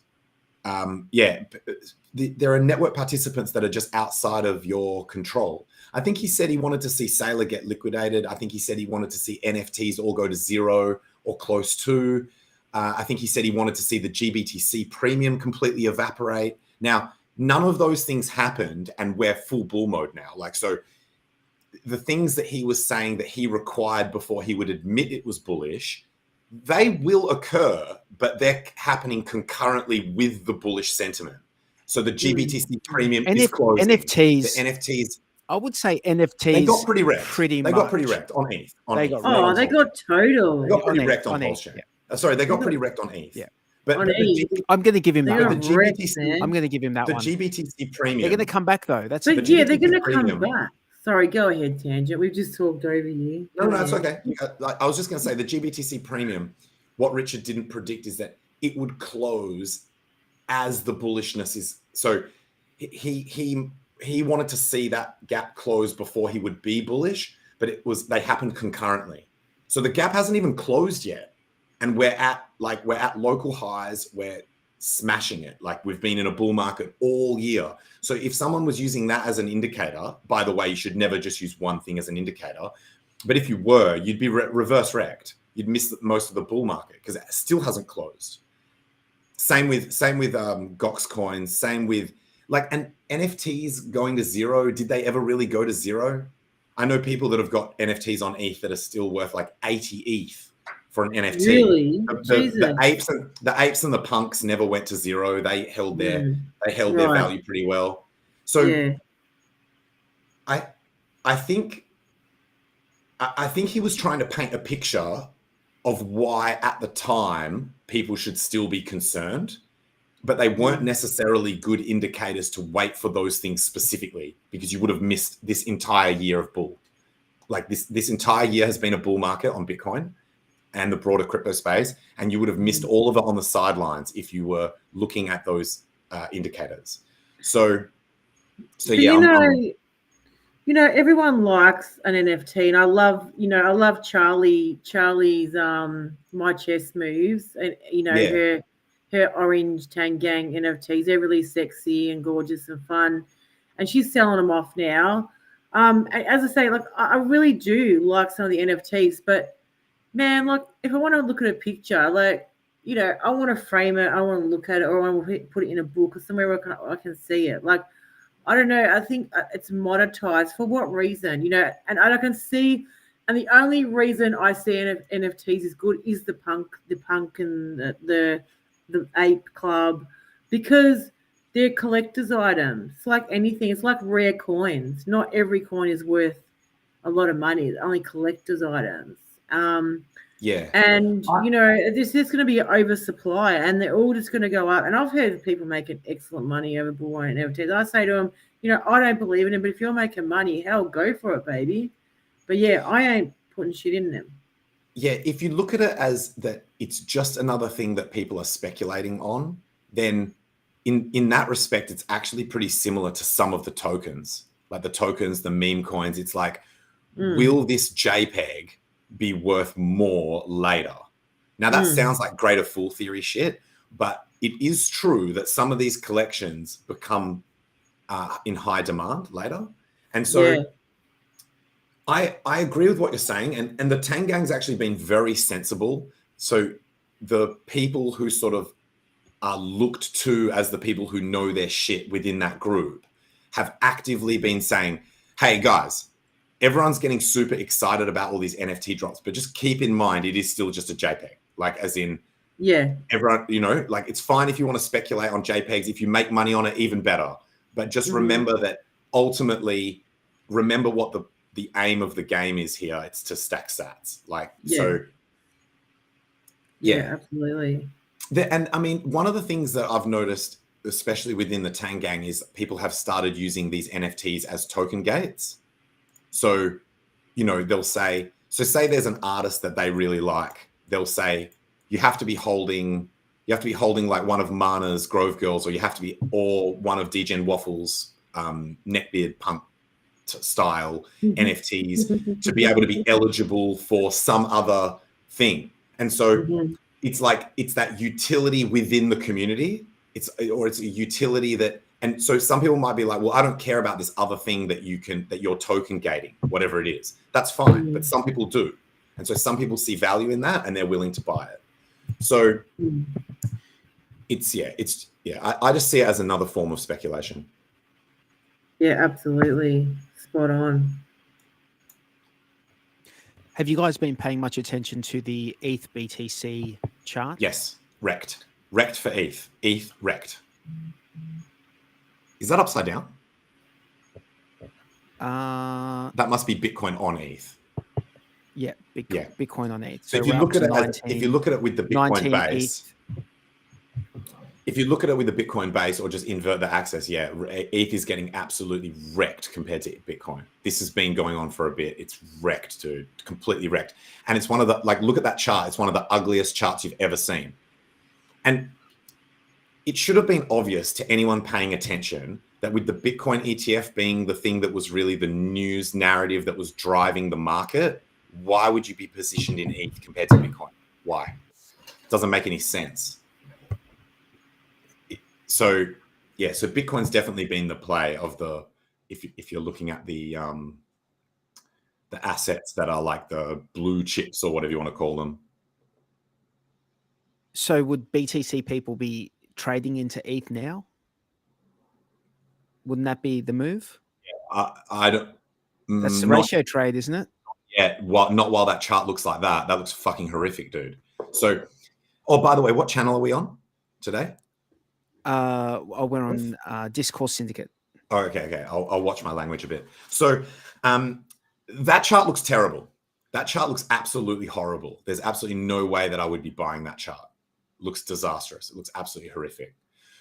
There are network participants that are just outside of your control. I think he said he wanted to see Sailor get liquidated. I think he said he wanted to see NFTs all go to zero or close to. I think he said he wanted to see the GBTC premium completely evaporate. Now, none of those things happened, and we're full bull mode now. Like, so the things that he was saying that he required before he would admit it was bullish, they will occur, but they're happening concurrently with the bullish sentiment. So the GBTC premium is closing. NFTs. The NFTs. I would say NFTs. They got pretty wrecked. They much. got pretty wrecked on ETH. They got total. They got pretty wrecked on PulseChain. Sorry, they got pretty wrecked on ETH. Yeah. But I'm going to give him that one. GBTC, I'm going to give him that the one. The GBTC premium. They're going to come back though. That's they're going to come back. Sorry, go ahead, Tangent. We've just talked over you. No, it's okay. I was just going to say the GBTC premium. What Richard didn't predict is that it would close as the bullishness is. So he wanted to see that gap close before he would be bullish, but they happened concurrently. So the gap hasn't even closed yet, and we're at local highs. We're smashing it. Like, we've been in a bull market all year. So if someone was using that as an indicator, by the way, you should never just use one thing as an indicator. But if you were, you'd be reverse wrecked. You'd miss most of the bull market because it still hasn't closed. Same with GOX coins. Same with and NFTs going to zero. Did they ever really go to zero? I know people that have got NFTs on ETH that are still worth like 80 ETH for an NFT. Really? The apes and the punks never went to zero. They held their their value pretty well. So I think he was trying to paint a picture of why at the time people should still be concerned, but they weren't necessarily good indicators to wait for those things specifically, because you would have missed this entire year of bull. Like this entire year has been a bull market on Bitcoin and the broader crypto space, and you would have missed all of it on the sidelines if you were looking at those indicators. So yeah. Everyone likes an NFT, and I love Charlie's My Chess Moves, and her orange Tangang NFTs. They're really sexy and gorgeous and fun, and she's selling them off now. As I say, I really do like some of the NFTs, but man, if I want to look at a picture, I want to frame it, I want to look at it, or I want to put it in a book or somewhere where I can see it. I don't know. I think it's monetized. For what reason? And I can see, and the only reason I see NFTs is good is the punk and the ape club, because they're collector's items. It's like anything. It's like rare coins. Not every coin is worth a lot of money. It's only collector's items. And there's going to be an oversupply, and they're all just going to go up. And I've heard people making excellent money over bull and NFTs. I say to them, I don't believe in it, but if you're making money, hell, go for it, baby. But yeah, I ain't putting shit in them. Yeah, if you look at it as that it's just another thing that people are speculating on, then in that respect, it's actually pretty similar to some of the tokens, like the tokens, the meme coins. It's like, will this JPEG be worth more later? Now that sounds like greater fool theory shit, but it is true that some of these collections become in high demand later. And so I agree with what you're saying, and the Tangang's actually been very sensible. So the people who sort of are looked to as the people who know their shit within that group have actively been saying, hey guys, everyone's getting super excited about all these NFT drops, but just keep in mind, it is still just a JPEG. Everyone, it's fine if you want to speculate on JPEGs. If you make money on it, even better. But just remember that ultimately, remember what the aim of the game is here. It's to stack sats. Absolutely. And I mean, one of the things that I've noticed especially within the Tang gang, is people have started using these NFTs as token gates. So, they'll say, say there's an artist that they really like. They'll say, you have to be holding like one of Mana's Grove Girls, or one of DGen Waffles' neckbeard pump style NFTs to be able to be eligible for some other thing. And so it's that utility within the community. It's a utility that, and so some people might be like, well, I don't care about this other thing that you're token gating, whatever it is. That's fine. But some people do. And so some people see value in that and they're willing to buy it. So I just see it as another form of speculation. Yeah, absolutely. Spot on. Have you guys been paying much attention to the ETH BTC chart? Yes, wrecked for ETH. ETH wrecked. Is that upside down? That must be Bitcoin on ETH. Yeah, Bitcoin on ETH. So if you look at it with the Bitcoin base, if you look at it with the Bitcoin base or just invert the axis, ETH is getting absolutely wrecked compared to Bitcoin. This has been going on for a bit. It's wrecked, dude, completely wrecked. And it's one of the, look at that chart. It's one of the ugliest charts you've ever seen. And it should have been obvious to anyone paying attention that with the Bitcoin ETF being the thing that was really the news narrative that was driving the market, why would you be positioned in ETH compared to Bitcoin? Why? It doesn't make any sense. So Bitcoin's definitely been the play of the, if you're looking at the assets that are like the blue chips or whatever you want to call them. So would BTC people be trading into ETH now? Wouldn't that be the move? Yeah, I don't. That's the ratio trade, isn't it? Yeah, well, not while that chart looks like that. That looks fucking horrific, dude. So, by the way, what channel are we on today? We're on Discourse Syndicate. Oh, okay. I'll watch my language a bit. So, that chart looks terrible. That chart looks absolutely horrible. There's absolutely no way that I would be buying that chart. It looks disastrous. It looks absolutely horrific.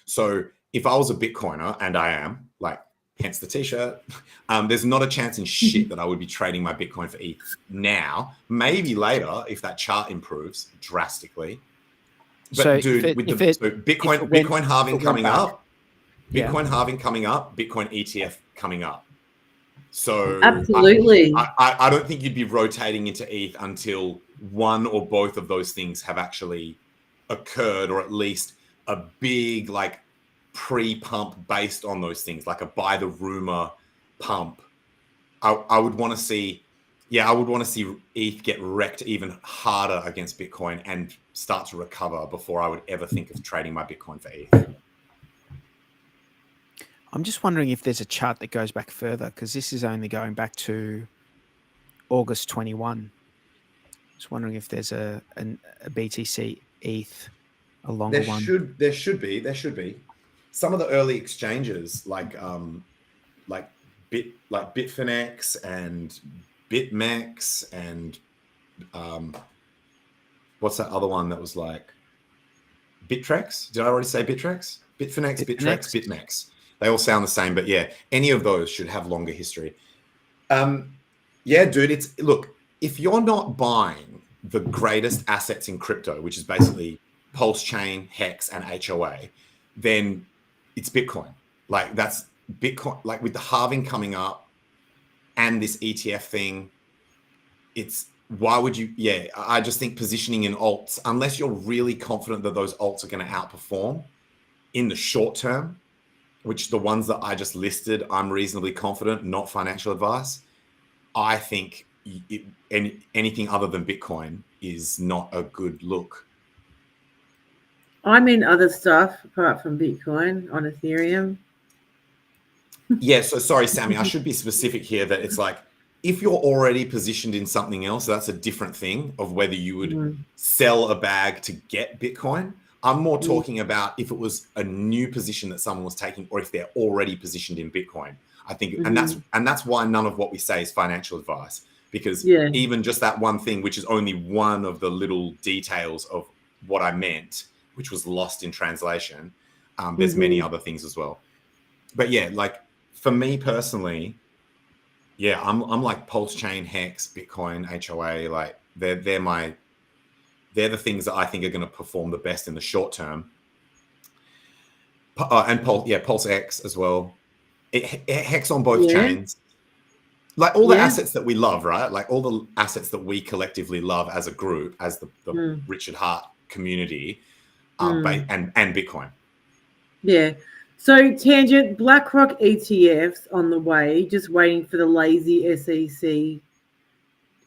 So, if I was a Bitcoiner, and I am, hence the t-shirt, there's not a chance in shit that I would be trading my Bitcoin for ETH now. Maybe later if that chart improves drastically. But so dude, Bitcoin halving coming up, Bitcoin halving coming up, Bitcoin ETF coming up. So absolutely, I don't think you'd be rotating into ETH until one or both of those things have actually occurred, or at least a big pre-pump based on those things, like a buy the rumor pump. I would want to see, ETH get wrecked even harder against Bitcoin and start to recover before I would ever think of trading my Bitcoin for ETH. I'm just wondering if there's a chart that goes back further, because this is only going back to August 21. Just wondering if there's a BTC ETH, a longer one. There should be. Some of the early exchanges, like Bitfinex and BitMEX and what's that other one that was like Bittrex? Did I already say Bittrex? Bitfinex, Bittrex, BitMEX. They all sound the same, but yeah, any of those should have longer history. Dude, look, if you're not buying the greatest assets in crypto, which is basically PulseChain, HEX, and HOA, then it's Bitcoin. That's Bitcoin. With the halving coming up and this ETF thing, why would you? Yeah, I just think positioning in alts, unless you're really confident that those alts are going to outperform in the short term, which the ones that I just listed, I'm reasonably confident, not financial advice. I think anything other than Bitcoin is not a good look. I'm in other stuff apart from Bitcoin on Ethereum. Yeah, so sorry, Sammy, I should be specific here that it's if you're already positioned in something else, that's a different thing of whether you would sell a bag to get Bitcoin. I'm more talking about if it was a new position that someone was taking, or if they're already positioned in Bitcoin. I think, and that's why none of what we say is financial advice, because even just that one thing, which is only one of the little details of what I meant, which was lost in translation, There's many other things as well. But yeah, like for me personally, yeah, I'm like PulseChain, HEX, Bitcoin, HOA, like they're the things that I think are going to perform the best in the short term. And PulseX as well. It HEX on both chains. Like all the assets that we love, right? Like all the assets that we collectively love as a group, as the Richard Hart community, and Bitcoin. Yeah. So tangent, BlackRock ETFs on the way, just waiting for the lazy SEC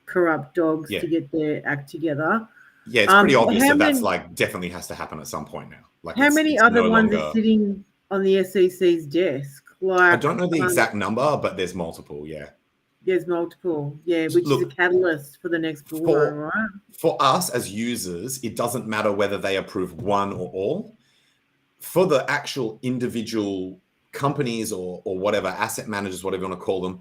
corrupt dogs to get their act together. Yeah, it's pretty obvious that's like definitely has to happen at some point now. Like how many other ones are sitting on the SEC's desk? Like I don't know the exact number, but there's multiple. Yeah. There's multiple, which is a catalyst for the next bull run, right? For us as users, it doesn't matter whether they approve one or all. For the actual individual companies or whatever, asset managers, whatever you want to call them,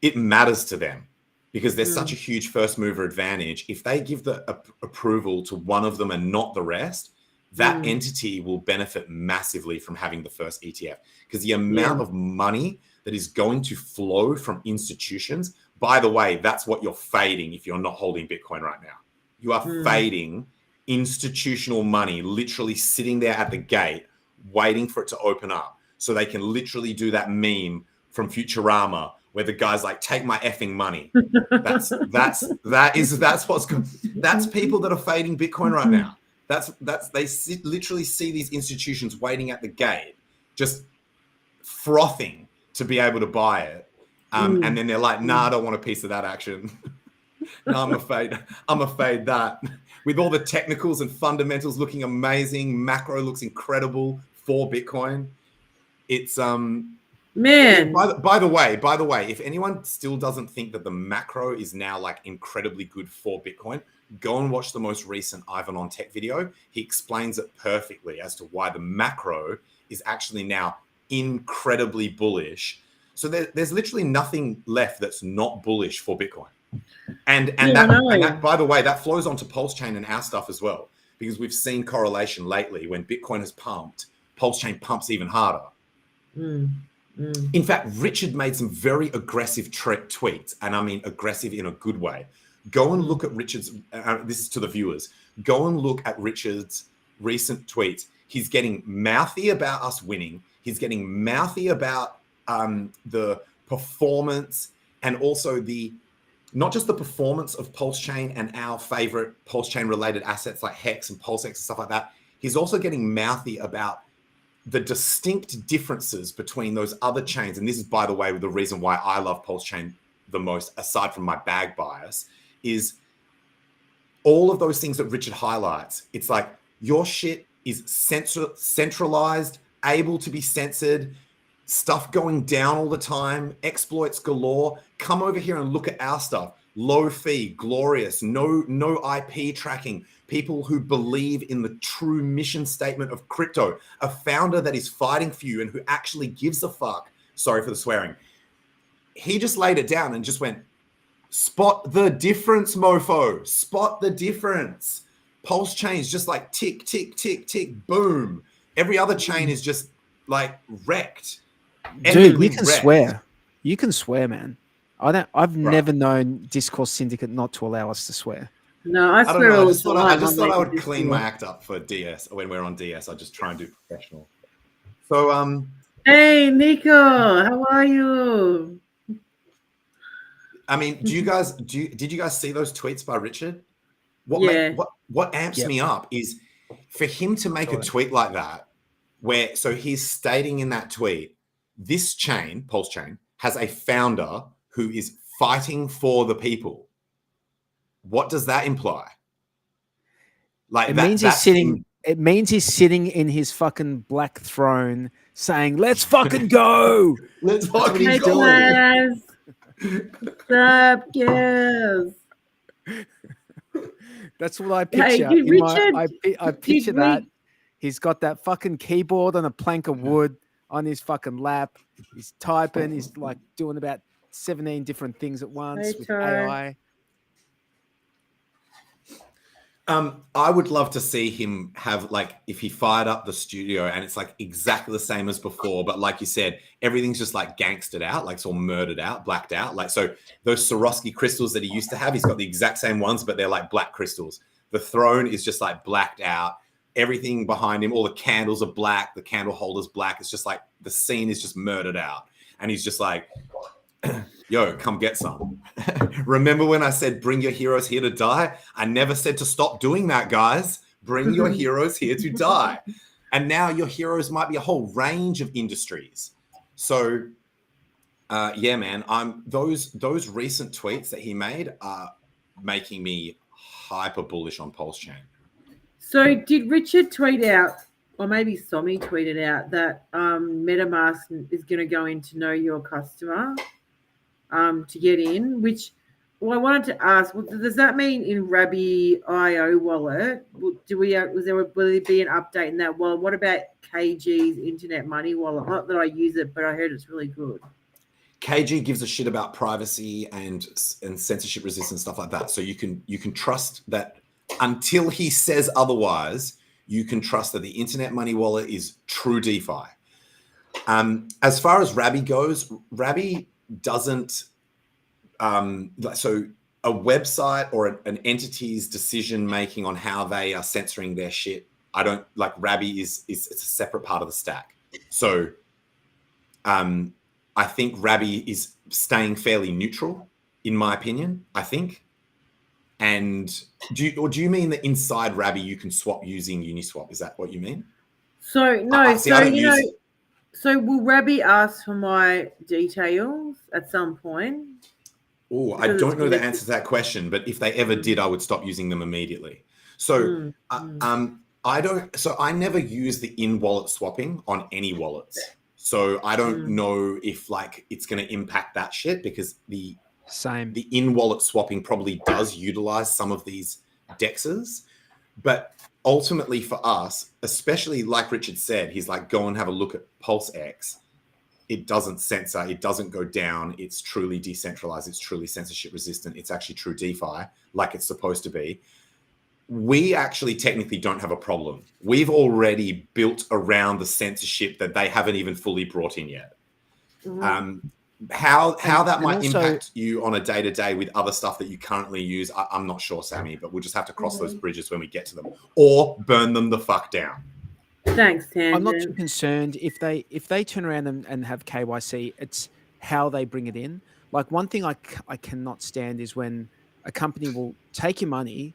it matters to them because there's such a huge first mover advantage. If they give the approval to one of them and not the rest, that entity will benefit massively from having the first ETF because the amount of money that is going to flow from institutions. By the way, that's what you're fading if you're not holding Bitcoin right now. You are fading institutional money, literally sitting there at the gate, waiting for it to open up so they can literally do that meme from Futurama where the guy's like, take my effing money. That's people that are fading Bitcoin right now. Literally see these institutions waiting at the gate, just frothing to be able to buy it. And then they're like, nah, I don't want a piece of that action. No, I'm afraid that. With all the technicals and fundamentals looking amazing, macro looks incredible for Bitcoin. It's man. By the way, if anyone still doesn't think that the macro is now like incredibly good for Bitcoin, go and watch the most recent Ivan on Tech video. He explains it perfectly as to why the macro is actually now incredibly bullish. So there's literally nothing left that's not bullish for Bitcoin. And that, by the way, that flows onto PulseChain and our stuff as well, because we've seen correlation lately. When Bitcoin has pumped, PulseChain pumps even harder. In fact, Richard made some very aggressive tweets, and I mean aggressive in a good way. Go and look at Richard's, this is to the viewers, go and look at Richard's recent tweets. He's getting mouthy about us winning. He's getting mouthy about the performance and also not just the performance of PulseChain and our favorite PulseChain related assets like HEX and PulseX and stuff like that. He's also getting mouthy about the distinct differences between those other chains. And this is, by the way, the reason why I love PulseChain the most, aside from my bag bias, is all of those things that Richard highlights. It's like your shit is centralized, able to be censored, stuff going down all the time, exploits galore. Come over here and look at our stuff. Low fee, glorious, no IP tracking, people who believe in the true mission statement of crypto, a founder that is fighting for you and who actually gives a fuck. Sorry for the swearing. He just laid it down and just went, spot the difference, mofo. Spot the difference. PulseChain is just like tick, tick, tick, tick, boom. Every other chain is just like wrecked. Dude, you can swear. You can swear, man. I've never known Discourse Syndicate not to allow us to swear. No, I swear all the time. I just thought I would clean my act up for DS. When we're on DS, I just try and do professional. So, hey, Nico, how are you? I mean, did you guys see those tweets by Richard? What amps me up is for him to make a tweet like that, where so he's stating in that tweet, this chain, PulseChain, has a founder who is fighting for the people. What does that imply? Like it means he's sitting in his fucking black throne saying, "Let's fucking go. Let's fucking go." Stop, yes. That's what I picture. I picture that. He's got that fucking keyboard on a plank of wood on his fucking lap. He's typing. He's like doing about 17 different things at once with AI. I would love to see him have, like, if he fired up the studio and it's like exactly the same as before, but like you said, everything's just like gangstered out, like it's all murdered out, blacked out. Like, so those Swarovski crystals that he used to have, he's got the exact same ones, but they're like black crystals. The throne is just like blacked out. Everything behind him, all the candles are black, the candle holder's black. It's just like the scene is just murdered out. And he's just like, yo, come get some. Remember when I said, bring your heroes here to die? I never said to stop doing that, guys. Bring your heroes here to die. And now your heroes might be a whole range of industries. So, yeah, man, those recent tweets that he made are making me hyper bullish on PulseChain. So did Richard tweet out, or maybe Somi tweeted out, that MetaMask is going to go in to know your customer to get in, which I wanted to ask, does that mean in Rabbi.io wallet, will there be an update in that wallet? What about KG's Internet Money wallet? Not that I use it, but I heard it's really good. KG gives a shit about privacy and censorship resistant stuff like that. So you can trust that until he says otherwise, you can trust that the Internet Money wallet is true DeFi. As far as Rabbi goes, Rabbi doesn't, so a website or an entity's decision making on how they are censoring their shit, I don't like. Rabbi is it's a separate part of the stack. So I think Rabbi is staying fairly neutral, in my opinion, I think. And do you mean that inside Rabbi you can swap using Uniswap? Is that what you mean? So no, so will Rabbi ask for my details at some point? Oh, I don't know the answer to that question, but if they ever did, I would stop using them immediately. So I never use the in-wallet swapping on any wallets. So I don't know if like it's going to impact that shit, because the in-wallet swapping probably does utilize some of these dexes. But ultimately for us, especially like Richard said, he's like, go and have a look at PulseX. It doesn't censor, it doesn't go down. It's truly decentralized. It's truly censorship resistant. It's actually true DeFi like it's supposed to be. We actually technically don't have a problem. We've already built around the censorship that they haven't even fully brought in yet. How that might impact you on a day-to-day with other stuff that you currently use, I'm not sure, Sammy, but we'll just have to cross those bridges when we get to them, or burn them the fuck down. Thanks, Tangent. I'm not too concerned if they turn around and have KYC. It's how they bring it in. Like, one thing I cannot stand is when a company will take your money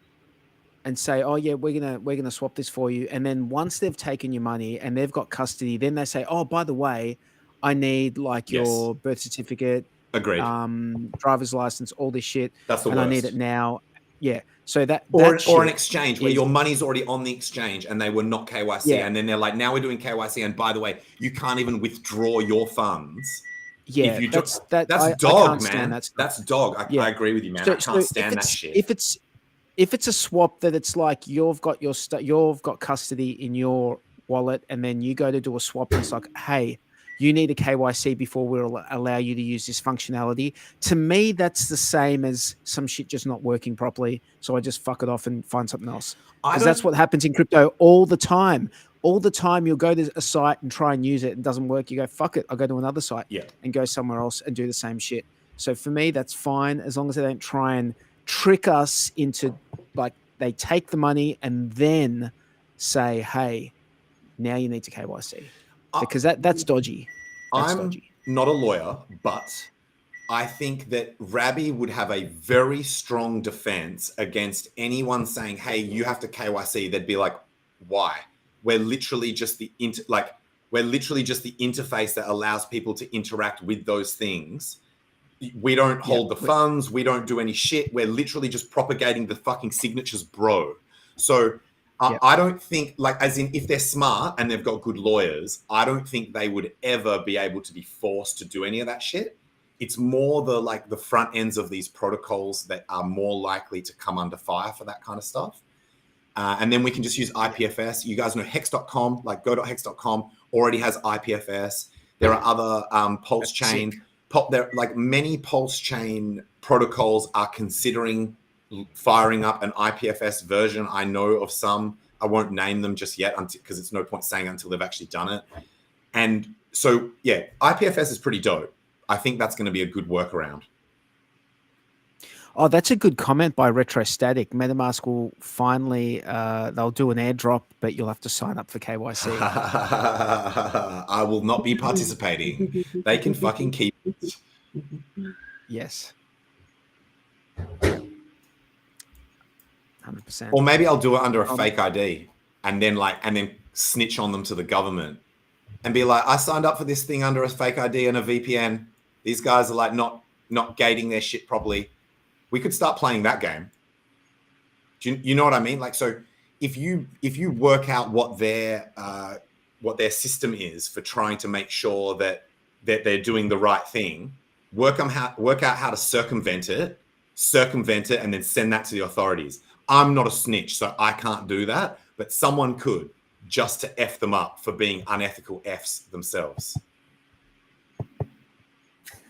and say, oh yeah, we're gonna swap this for you, and then once they've taken your money and they've got custody, then they say, oh, by the way, I need like your birth certificate, agreed, driver's license, all this shit. That's the and worst. I need it now. Yeah. So or an exchange where your money's already on the exchange and they were not KYC, and then they're like, now we're doing KYC, and by the way, you can't even withdraw your funds. Yeah, that's I dog, man. That's dog. I agree with you, man. I can't stand that shit. If it's a swap that it's like you've got custody in your wallet, and then you go to do a swap, and it's like, hey, you need a KYC before we'll allow you to use this functionality. To me, that's the same as some shit just not working properly. So I just fuck it off and find something else. Because that's what happens in crypto all the time. All the time, you'll go to a site and try and use it. It doesn't work. You go, fuck it, I'll go to another site and go somewhere else and do the same shit. So for me, that's fine, as long as they don't try and trick us into, like, they take the money and then say, hey, now you need to KYC. Because that's dodgy. I'm not a lawyer, but I think that Rabbi would have a very strong defense against anyone saying, hey, you have to KYC. They'd be like, why? We're literally just the interface that allows people to interact with those things. We don't hold the funds. We don't do any shit. We're literally just propagating the fucking signatures, bro. So I don't think, like, as in, if they're smart and they've got good lawyers, I don't think they would ever be able to be forced to do any of that shit. It's more the front ends of these protocols that are more likely to come under fire for that kind of stuff. And then we can just use IPFS. You guys know hex.com, like go.hex.com already has IPFS. There are other PulseChain. Many PulseChain protocols are considering firing up an IPFS version. I know of some. I won't name them just yet because it's no point saying until they've actually done it. And so, yeah, IPFS is pretty dope. I think that's going to be a good workaround. Oh, that's a good comment by Retrostatic. MetaMask will finally, they'll do an airdrop, but you'll have to sign up for KYC. I will not be participating. They can fucking keep it. Yes. 100%. Or maybe I'll do it under a fake ID and then snitch on them to the government and be like, I signed up for this thing under a fake ID and a VPN. These guys are like not gating their shit properly. We could start playing that game. Do you know what I mean? Like, so if you work out what their system is for trying to make sure that they're doing the right thing, work out how to circumvent it, and then send that to the authorities. I'm not a snitch, so I can't do that, but someone could, just to F them up for being unethical Fs themselves.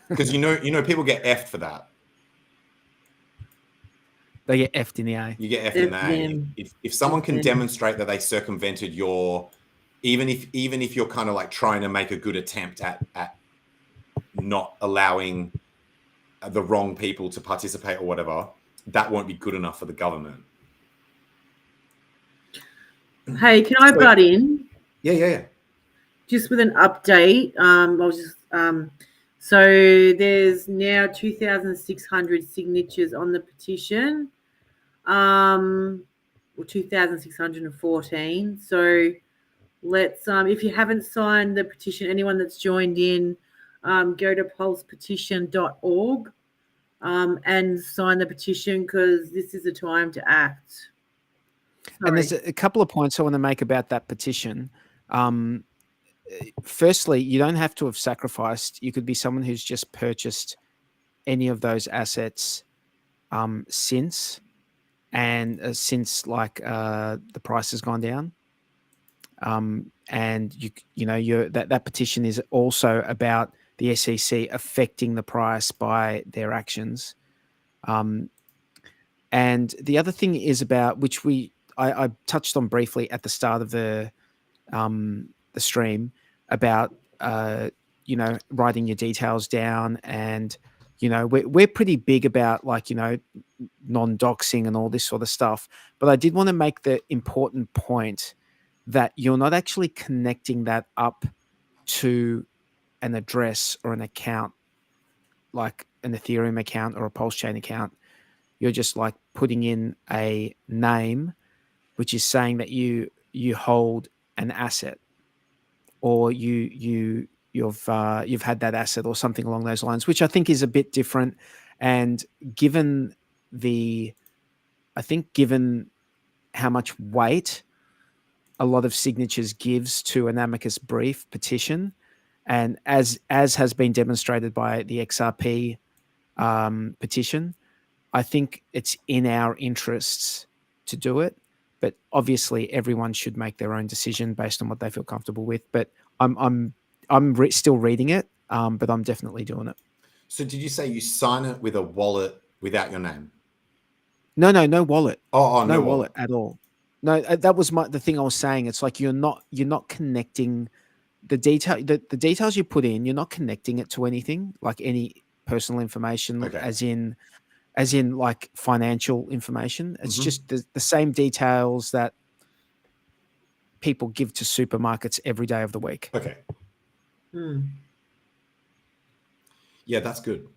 Because you know people get F'd for that. They get F'd in the A. You get F'd in the A. If someone can demonstrate that they circumvented your, even if you're kind of like trying to make a good attempt at not allowing the wrong people to participate or whatever, that won't be good enough for the government. Hey, can I butt in? Yeah. Just with an update. So there's now 2,600 signatures on the petition, or 2,614. So let's, if you haven't signed the petition, anyone that's joined in, go to pulsepetition.org and sign the petition, because this is the time to act. Sorry. And there's a couple of points I want to make about that petition. Firstly, you don't have to have sacrificed. You could be someone who's just purchased any of those assets since the price has gone down. And that petition is also about the SEC affecting the price by their actions. And the other thing is about, which I touched on briefly at the start of the stream, about writing your details down, and we're pretty big about non-doxing and all this sort of stuff. But I did want to make the important point that you're not actually connecting that up to an address or an account, like an Ethereum account or a PulseChain account. You're just like putting in a name, which is saying that you hold an asset, or you've had that asset or something along those lines, which I think is a bit different. And given how much weight a lot of signatures gives to an Amicus brief petition, and as has been demonstrated by the XRP petition, I think it's in our interests to do it. But obviously, everyone should make their own decision based on what they feel comfortable with. But I'm still reading it, but I'm definitely doing it. So did you say you sign it with a wallet without your name? No wallet. No wallet at all. No, that was the thing I was saying. It's like you're not connecting the details you put in. You're not connecting it to anything, like any personal information, okay, as in like financial information. It's just the same details that people give to supermarkets every day of the week. Okay. Yeah, that's good.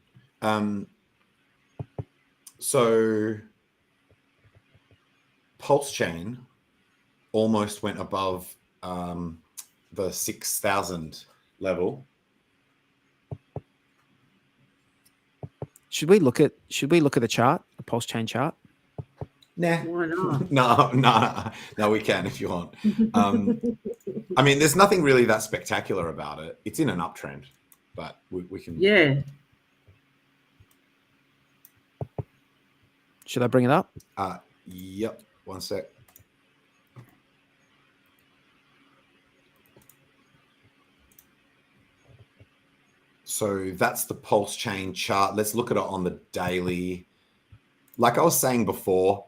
So PulseChain almost went above the 6,000 level. Should we look at the chart, the PulseChain chart? Nah. Why not? No, we can if you want. I mean, there's nothing really that spectacular about it. It's in an uptrend, but we can. Yeah. Should I bring it up? Yep. One sec. So that's the PulseChain chart. Let's look at it on the daily. like I was saying before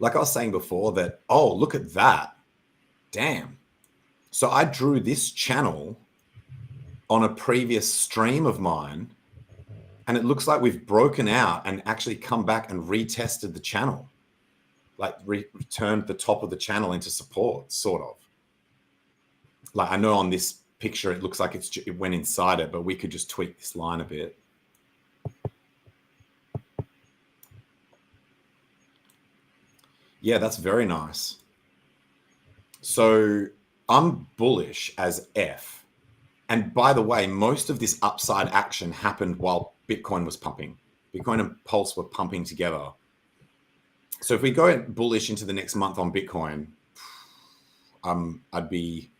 that, oh, look at that. Damn. So I drew this channel on a previous stream of mine, and it looks like we've broken out and actually come back and retested the channel, like returned the top of the channel into support, sort of. Like I know on this picture, it looks like it went inside it, but we could just tweak this line a bit. Yeah, that's very nice. So I'm bullish as F. And by the way, most of this upside action happened while Bitcoin was pumping. Bitcoin and Pulse were pumping together. So if we go bullish into the next month on Bitcoin, I'd be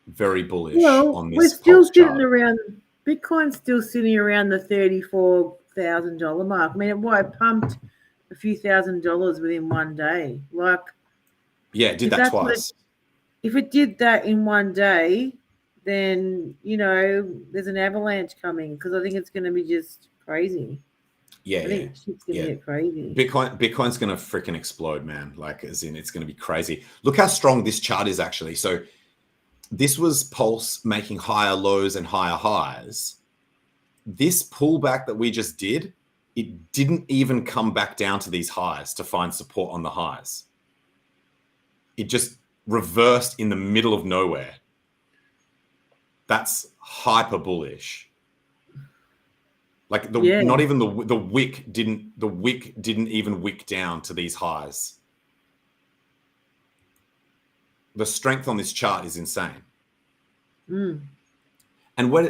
very bullish on this. We're still Pulse sitting chart. around, Bitcoin's still sitting around the $34,000 mark. I mean, it pumped a few $1,000s within one day. Like, yeah, it did that twice. If it did that in one day, then, you know, there's an avalanche coming, because I think it's going to be just crazy. Yeah, I think shit's going to get crazy. Bitcoin's going to freaking explode, man. Like, as in, it's going to be crazy. Look how strong this chart is, actually. So this was Pulse making higher lows and higher highs. This pullback that we just did, it didn't even come back down to these highs to find support on the highs. It just reversed in the middle of nowhere. That's hyper bullish. Like not even the wick didn't even wick down to these highs. The strength on this chart is insane. And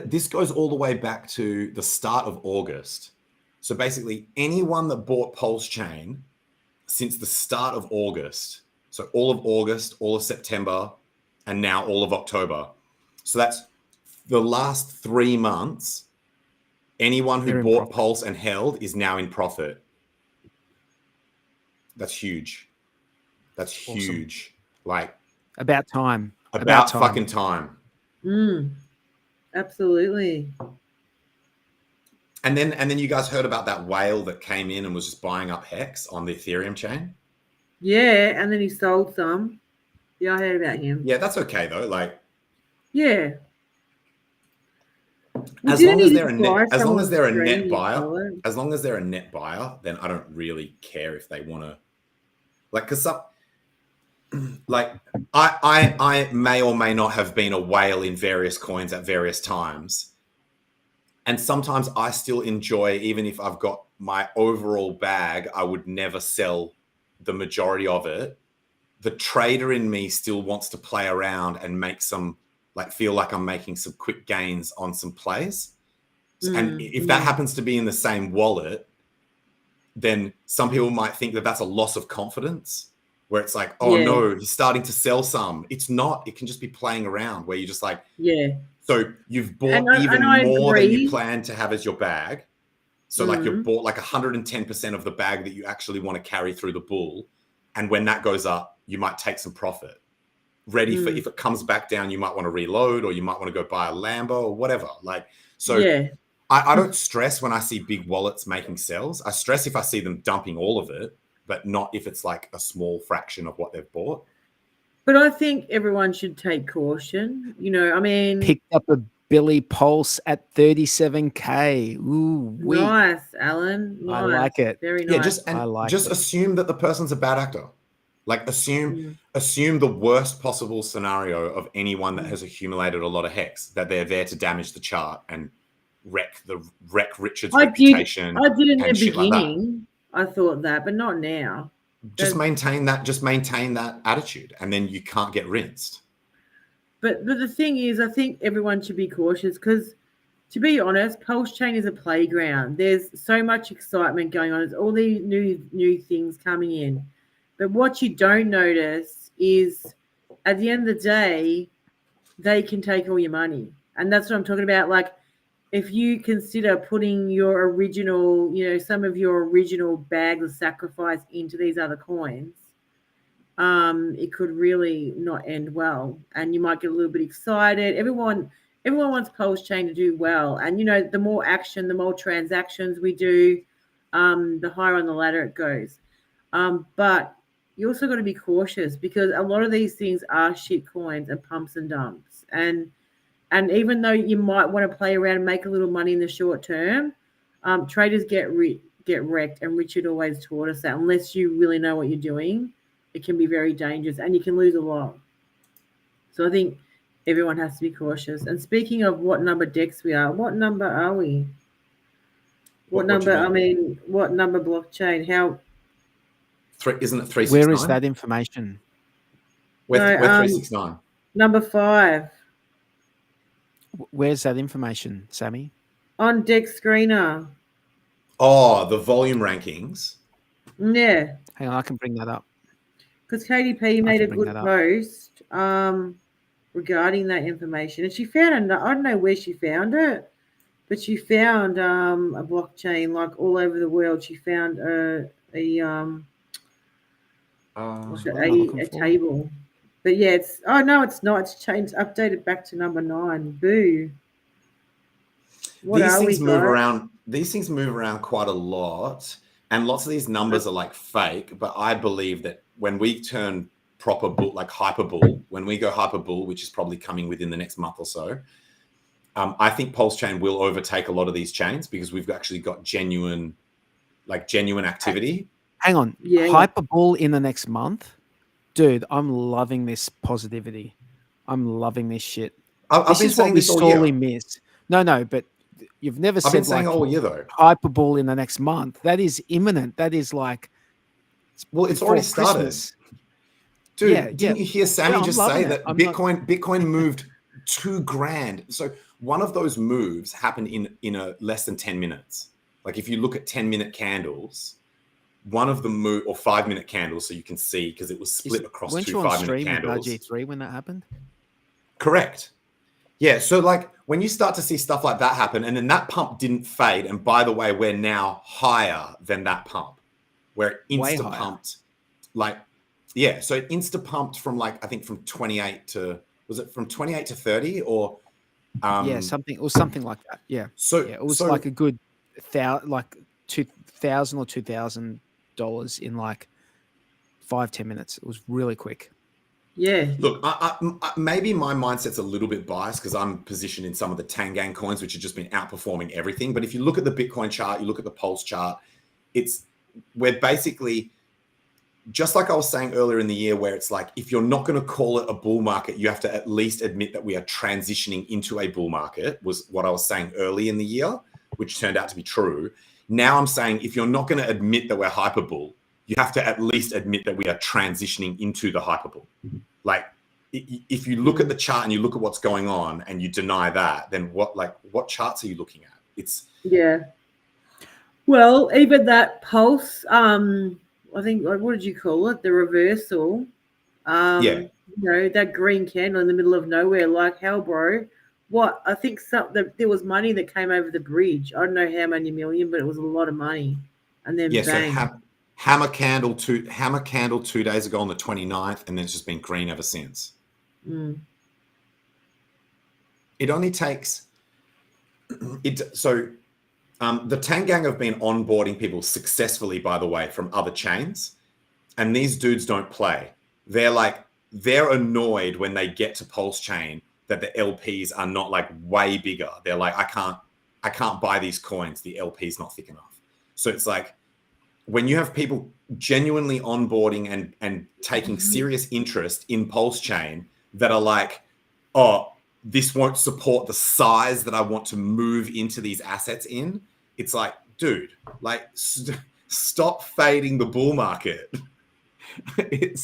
this goes all the way back to the start of August. So basically, anyone that bought PulseChain since the start of August, so all of August, all of September, and now all of October. So that's the last 3 months. Anyone who bought Pulse and held is now in profit. That's huge. That's huge. Awesome. Like, about time. About fucking time. Absolutely. And then you guys heard about that whale that came in and was just buying up HEX on the Ethereum chain? Yeah, and then he sold some. Yeah, I heard about him. Yeah, that's okay though. Like, yeah. As long as they're a net buyer, then I don't really care if they want to, like, because like I may or may not have been a whale in various coins at various times. And sometimes I still enjoy, even if I've got my overall bag, I would never sell the majority of it. The trader in me still wants to play around and make some, like, feel like I'm making some quick gains on some plays. And if that happens to be in the same wallet, then some people might think that that's a loss of confidence, where it's like, oh no, he's starting to sell some. It's not. It can just be playing around, where you're just like, so you've bought even more than you planned to have as your bag. So like you've bought like 110% of the bag that you actually want to carry through the bull. And when that goes up, you might take some profit. Ready for, if it comes back down, you might want to reload, or you might want to go buy a Lambo or whatever. Like, so I don't stress when I see big wallets making sells. I stress if I see them dumping all of it, but not if it's like a small fraction of what they've bought. But I think everyone should take caution. You know, I mean, picked up a Billy Pulse at 37K. Ooh, nice, Alan. Nice. I like it. Very nice. Just assume that the person's a bad actor. Like, assume the worst possible scenario of anyone that has accumulated a lot of HEX, that they're there to damage the chart and wreck Richard's reputation. I did in the beginning. Like, I thought that, but not now. Just maintain that attitude, and then you can't get rinsed. But the thing is, I think everyone should be cautious, because, to be honest, PulseChain is a playground. There's so much excitement going on. There's all these new things coming in. But what you don't notice is, at the end of the day, they can take all your money. And that's what I'm talking about. Like, if you consider putting your original, you know, some of your original bags of sacrifice into these other coins, it could really not end well. And you might get a little bit excited. Everyone wants PulseChain to do well. And, you know, the more action, the more transactions we do, the higher on the ladder it goes. But you also got to be cautious because a lot of these things are shit coins and pumps and dumps. And even though you might want to play around and make a little money in the short term, traders get wrecked. And Richard always taught us that unless you really know what you're doing, it can be very dangerous and you can lose a lot. So I think everyone has to be cautious. And speaking of what number DEX we are, what number are we? What number blockchain? How? Isn't it 369? Where is that information? We're 369. Number 5. Where's that information, Sammy? On DEX Screener. Oh, the volume rankings. Yeah. Hang on, I can bring that up. Because KDP made a good post regarding that information. And she found, I don't know where she found it, but she found a blockchain like all over the world. She found a table. But yeah, it's no, it's not. It's changed, updated back to number 9. Boo. These things move around. These things move around quite a lot, and lots of these numbers are like fake. But I believe that when we turn proper bull, like hyper bull, when we go hyper bull, which is probably coming within the next month or so, I think PulseChain will overtake a lot of these chains because we've actually got genuine activity. Hang on, hyper bull in the next month, dude. I'm loving this positivity. I'm loving this shit. I've been saying this all year. Sorely missed. No, but you've never said I've been saying like all year though. Hyper bull in the next month. That is imminent. That is like, well, it's already started. Christmas. Dude, didn't you hear Sammy just say that Bitcoin moved $2,000? So one of those moves happened in a less than 10 minutes. Like if you look at 10-minute candles, one of them moved, or 5-minute candles, so you can see because it was split across 2 5-minute candles. RG3 when that happened? Correct. Yeah, so like when you start to see stuff like that happen, and then that pump didn't fade, and by the way, we're now higher than that pump. We're insta pumped, so it insta pumped from like I think from 28 to 30 or something like that. Yeah, so it was like a good like $2,000 or $2,000 in like 5-10 minutes. It was really quick. Yeah. Look, I maybe my mindset's a little bit biased because I'm positioned in some of the Tangang coins, which have just been outperforming everything. But if you look at the Bitcoin chart, you look at the Pulse chart, we're basically, just like I was saying earlier in the year, where it's like, if you're not going to call it a bull market, you have to at least admit that we are transitioning into a bull market, was what I was saying early in the year, which turned out to be true. Now I'm saying, if you're not going to admit that we're hyperbull, you have to at least admit that we are transitioning into the hyperbull. Like, if you look at the chart and you look at what's going on and you deny that, then what charts are you looking at? Well, even that Pulse, I think, what did you call it? The reversal. You know, that green candle in the middle of nowhere, like hell, bro. What? I think there was money that came over the bridge. I don't know how many million, but it was a lot of money. And then bang. So hammer candle 2 days ago on the 29th, and then it's just been green ever since. It only takes the Tangang have been onboarding people successfully, by the way, from other chains, and these dudes don't play. They're annoyed when they get to PulseChain that the LPs are not like way bigger. They're like, I can't buy these coins. The LP's not thick enough. So it's like, when you have people genuinely onboarding and taking serious interest in PulseChain that are like, oh, this won't support the size that I want to move into these assets in, it's like, dude, like, stop fading the bull market. And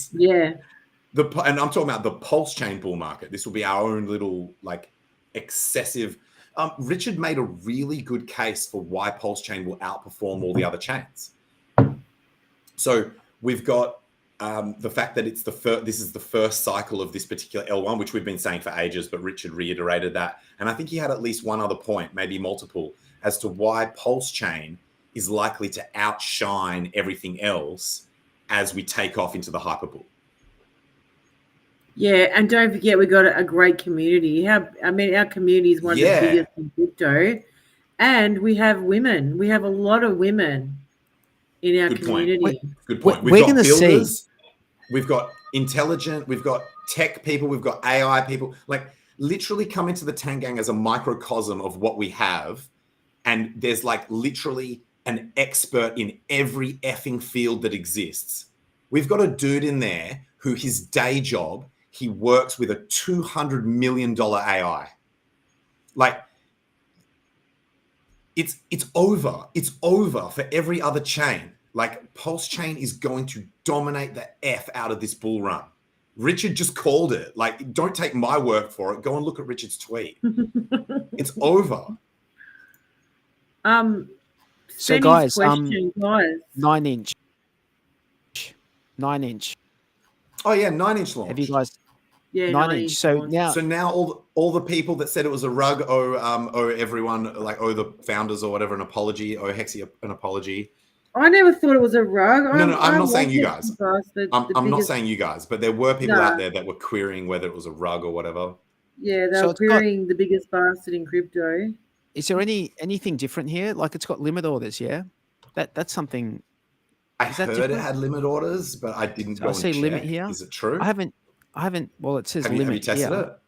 I'm talking about the PulseChain bull market. This will be our own little like excessive. Richard made a really good case for why PulseChain will outperform all the other chains. So we've got the fact that this is the first cycle of this particular L1, which we've been saying for ages, but Richard reiterated that. And I think he had at least one other point, maybe multiple, as to why PulseChain is likely to outshine everything else as we take off into the hyperbull. Yeah, and don't forget we got a great community. Our community is one of the biggest in crypto, and we have women. We have a lot of women in our Good point. community. Good point. We're We've got gonna builders, see. we've got intelligent, we've got tech people, we've got AI people. Like literally come into the Tangang as a microcosm of what we have. And there's like literally an expert in every effing field that exists. We've got a dude in there who his day job, he works with a $200 million AI. Like it's over. It's over for every other chain. Like PulseChain is going to dominate the F out of this bull run. Richard just called it. Like, don't take my word for it. Go and look at Richard's tweet. It's over. So guys, question, guys. 9-inch. Oh yeah, 9-inch launch. Have you guys? Yeah, 9-inch. So now, all the people that said it was a rug owe everyone, like owe the founders or whatever an apology, owe Hexy an apology. I never thought it was a rug. No, I'm not saying you guys. I'm not biggest... saying you guys, but there were people out there that were querying whether it was a rug or whatever. Yeah, they were querying the biggest bastard in crypto. Is there anything different here? Like it's got limit orders, yeah? That's something. I heard it had limit orders, but I didn't go and check. Limit here. Is it true? I haven't. Well, it says limit. Have you tested here. it?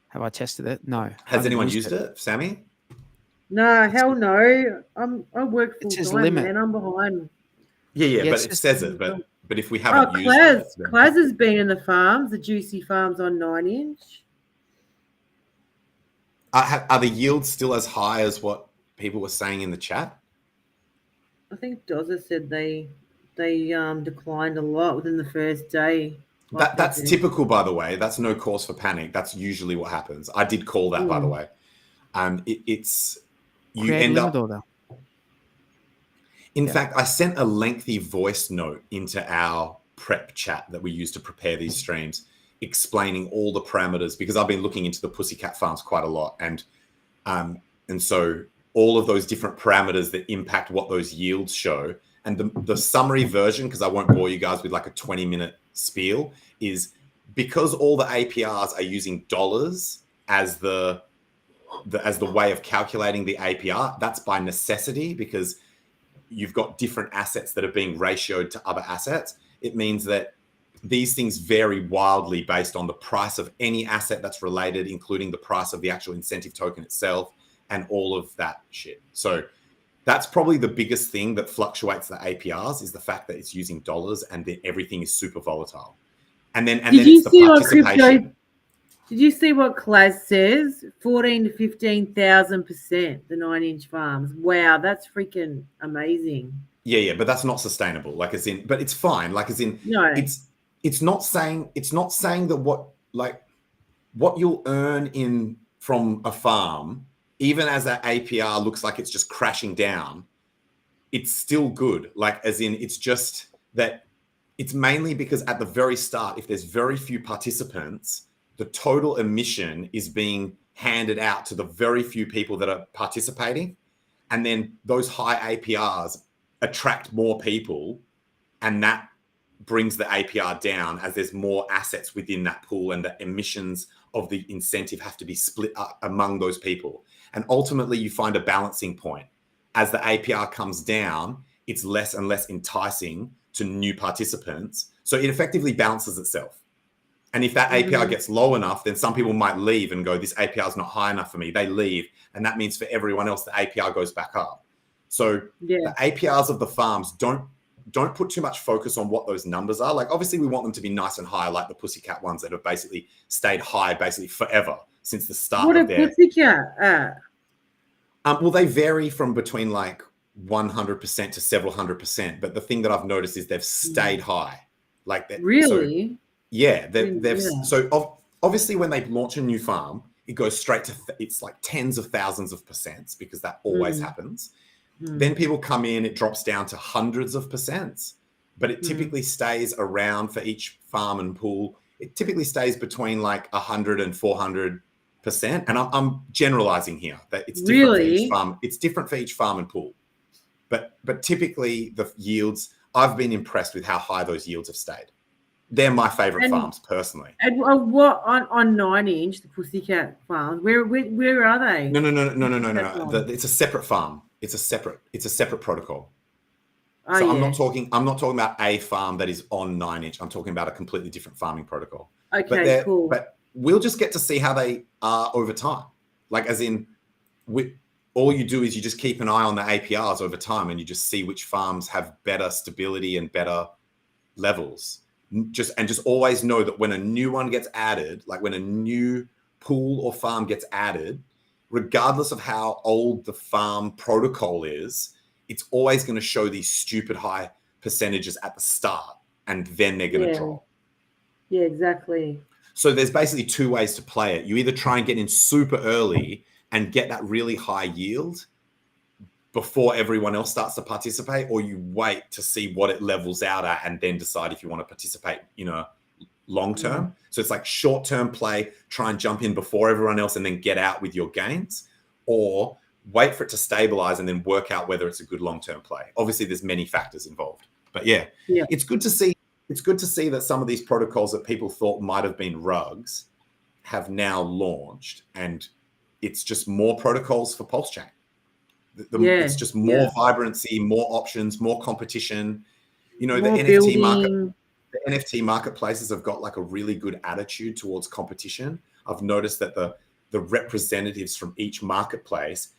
Have I tested it? No. Has anyone used it, Sammy? No, hell no. I work full time, limit. man. I'm behind. Yeah, but it says it. But if we haven't used it, Klaz has been in the farms, the juicy farms on 9-inch. Are the yields still as high as what people were saying in the chat? I think Dozza said they declined a lot within the first day. That's typical, by the way. That's no cause for panic. That's usually what happens. I did call that, by the way. It's you Create end up. Order. In fact, I sent a lengthy voice note into our prep chat that we use to prepare these streams, explaining all the parameters, because I've been looking into the pussycat farms quite a lot, and so all of those different parameters that impact what those yields show. And the summary version, because I won't bore you guys with like a 20-minute spiel, is because all the APRs are using dollars as the way of calculating the APR. That's by necessity, because you've got different assets that are being ratioed to other assets. It means that these things vary wildly based on the price of any asset that's related, including the price of the actual incentive token itself and all of that shit. So that's probably the biggest thing that fluctuates the APRs, is the fact that it's using dollars and that everything is super volatile. And then it's the participation. Did you see what Klaz says? 14 to 15,000%, the 9-inch farms. Wow, that's freaking amazing. Yeah, but that's not sustainable. Like as in, but it's fine. Like as in, no, it's not saying that what you'll earn from a farm, even as that APR looks like it's just crashing down, it's still good. Like as in, it's just that it's mainly because at the very start, if there's very few participants, the total emission is being handed out to the very few people that are participating. And then those high APRs attract more people, and that brings the APR down as there's more assets within that pool, and the emissions of the incentive have to be split up among those people. And ultimately you find a balancing point. As the APR comes down, it's less and less enticing to new participants. So it effectively balances itself. And if that APR gets low enough, then some people might leave and go, this APR is not high enough for me. They leave. And that means for everyone else, the APR goes back up. So the APRs of the farms don't put too much focus on what those numbers are. Like, obviously we want them to be nice and high, like the pussycat ones that have basically stayed high basically forever since the start of their... What a pussycat at? Well, they vary from between like 100% to several 100%. But the thing that I've noticed is they've stayed high. Like that. Really? So, yeah, so obviously when they launch a new farm, it goes straight to it's like tens of thousands of percents, because that always happens. Then people come in, it drops down to hundreds of percents, but it typically stays around for each farm and pool. It typically stays between like 100 and 400%. And I'm generalizing here that it's different for each farm. It's different for each farm and pool, but typically the yields, I've been impressed with how high those yields have stayed. They're my favorite farms personally. And what on 9-inch, the pussycat farms? Where are they? No. It's a separate farm. It's a separate protocol. So I'm not talking about a farm that is on 9inch. I'm talking about a completely different farming protocol. Okay, cool. But we'll just get to see how they are over time. Like, as in, all you do is you just keep an eye on the APRs over time, and you just see which farms have better stability and better levels. Just always know that when a new one gets added, like when a new pool or farm gets added, regardless of how old the farm protocol is, it's always going to show these stupid high percentages at the start, and then they're going to drop. Yeah, exactly. So there's basically two ways to play it. You either try and get in super early and get that really high yield before everyone else starts to participate, or you wait to see what it levels out at and then decide if you want to participate, long term. Mm-hmm. So it's like short term play, try and jump in before everyone else and then get out with your gains, or wait for it to stabilize and then work out whether it's a good long term play. Obviously, there's many factors involved, but yeah, it's good to see. It's good to see that some of these protocols that people thought might have been rugs have now launched, and it's just more protocols for PulseChain. It's just more vibrancy, more options, more competition. The NFT marketplaces have got like a really good attitude towards competition. I've noticed that the representatives from each marketplace,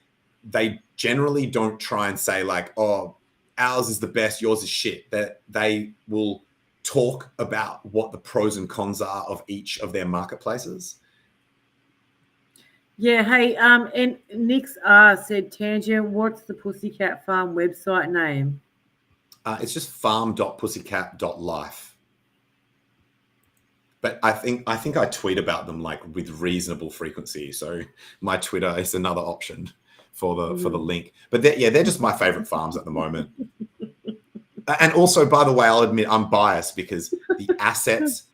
they generally don't try and say like, oh, ours is the best, yours is shit. That they will talk about what the pros and cons are of each of their marketplaces. Yeah, hey, and Nix said, Tangent, what's the Pussycat Farm website name? It's just farm.pussycat.life. But I think I tweet about them like with reasonable frequency. So my Twitter is another option for the link. But they're just my favorite farms at the moment. And also, by the way, I'll admit I'm biased because the assets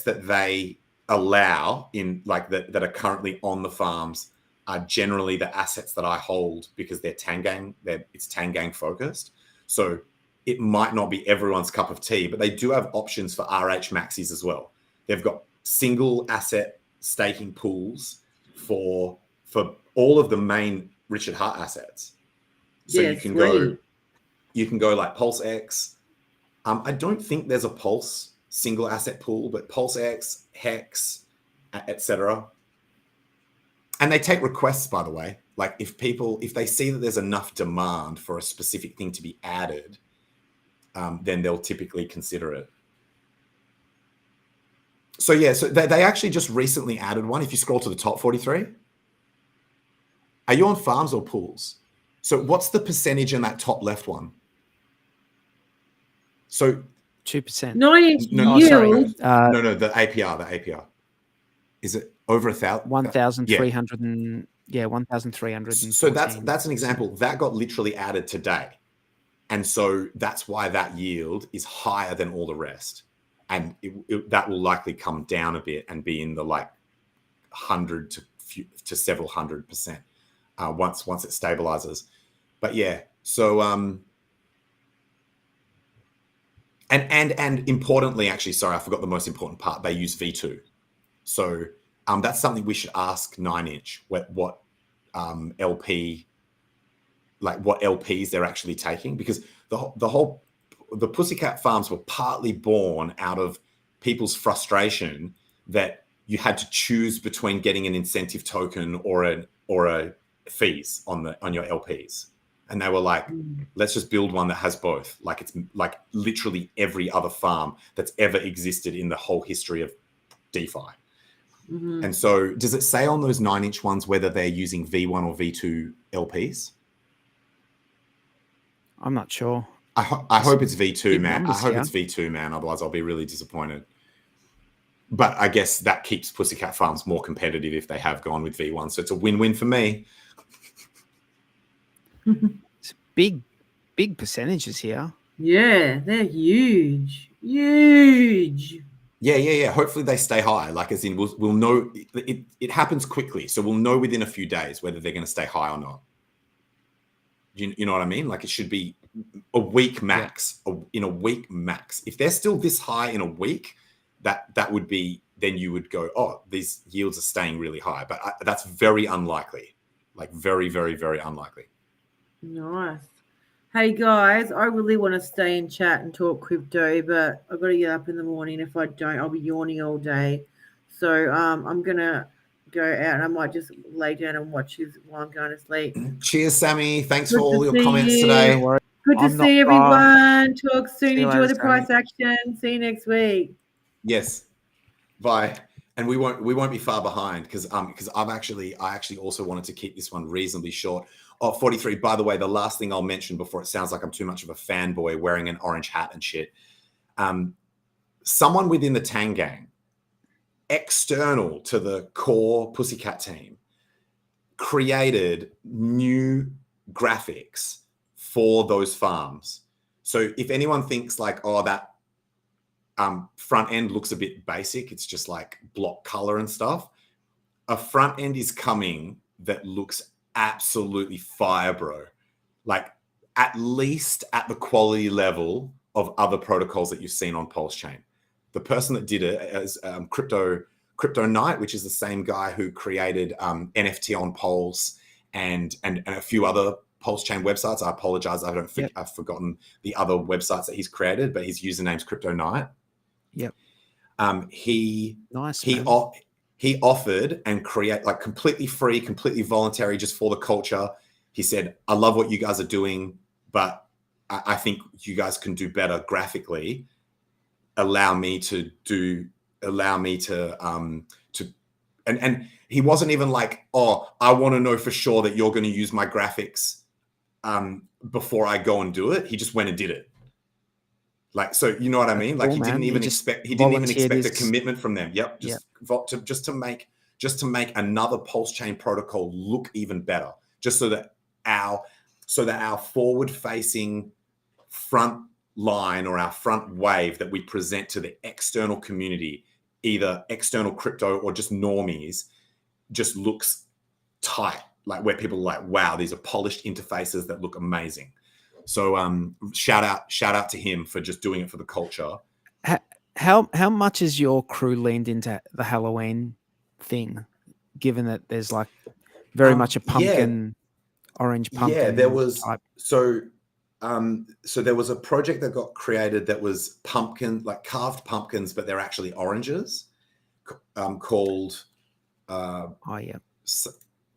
that they allow in like that are currently on the farms are generally the assets that I hold because they're Tangang. It's Tangang focused. So it might not be everyone's cup of tea, but they do have options for RH maxis as well. They've got single asset staking pools for all of the main Richard Hart assets. So you can go like PulseX. I don't think there's a Pulse single asset pool, but PulseX, HEX, etc. And they take requests, by the way. Like if they see that there's enough demand for a specific thing to be added, then they'll typically consider it. So they actually just recently added one. If you scroll to the top 43, are you on farms or pools? So what's the percentage in that top left one? So 2%. No, the APR. Is it over 1,000? 1,300 1,300. So that's an example that got literally added today, and so that's why that yield is higher than all the rest, and that will likely come down a bit and be in the like 100 to several 100% once it stabilizes. But yeah, so and importantly, actually, sorry, I forgot the most important part. They use V2, so that's something we should ask 9inch what LP, like what LPs they're actually taking, because the Pussycat farms were partly born out of people's frustration that you had to choose between getting an incentive token or a fees on your LPs. And they were like, let's just build one that has both. Like it's like literally every other farm that's ever existed in the whole history of DeFi. Mm-hmm. And so does it say on those 9inch ones whether they're using V1 or V2 LPs? I'm not sure. I hope it's V2, man. I hope it's V2, man. Otherwise, I'll be really disappointed. But I guess that keeps Pussycat Farms more competitive if they have gone with V1. So it's a win-win for me. It's big percentages here. Yeah, they're huge. Huge. Yeah. Hopefully they stay high. Like as in, we'll know it happens quickly. So we'll know within a few days whether they're going to stay high or not. You know what I mean? Like it should be a week max. Yeah. In a week max. If they're still this high in a week, that would be, then you would go, oh, these yields are staying really high. But that's very unlikely. Like very, very, very unlikely. Nice. Hey guys, I really want to stay and chat and talk crypto, but I've got to get up in the morning. If I don't, I'll be yawning all day. So I'm gonna go out and I might just lay down and watch this while I'm going to sleep. Cheers, Sammy. Thanks Good for all to your see comments you. today. Don't worry. Good to I'm see everyone. Talk soon. See you Enjoy later, the price action. See you next week. Yes. Bye. And we won't be far behind because I actually also wanted to keep this one reasonably short. Oh, 43. By the way, the last thing I'll mention before it sounds like I'm too much of a fanboy wearing an orange hat and shit. Someone within the Tang Gang, external to the core Pussycat team, created new graphics for those farms. So if anyone thinks like, oh, that front end looks a bit basic, it's just like block color and stuff, a front end is coming that looks absolutely fire, bro. Like at least at the quality level of other protocols that you've seen on PulseChain. The person that did it is Crypto Knight, which is the same guy who created NFT on Pulse and a few other PulseChain websites. I apologize, I don't think I've forgotten the other websites that he's created, but his username's Crypto Knight. Yep. He offered and create like completely free, completely voluntary, just for the culture. He said, I love what you guys are doing, but I think you guys can do better graphically. Allow me to and he wasn't even like, oh, I want to know for sure that you're going to use my graphics before I go and do it. He just went and did it. Like, so you know what I mean? Like, he didn't even expect a commitment from them. Yep. Just to make another PulseChain protocol look even better, just so that our forward facing front line or our front wave that we present to the external community, either external crypto or just normies, just looks tight. Like where people are like, wow, these are polished interfaces that look amazing. So shout out to him for just doing it for the culture. How much is your crew leaned into the Halloween thing, given that there's like very much a pumpkin, orange pumpkin? Yeah, there was type. So there was a project that got created that was pumpkin, like carved pumpkins, but they're actually oranges, called and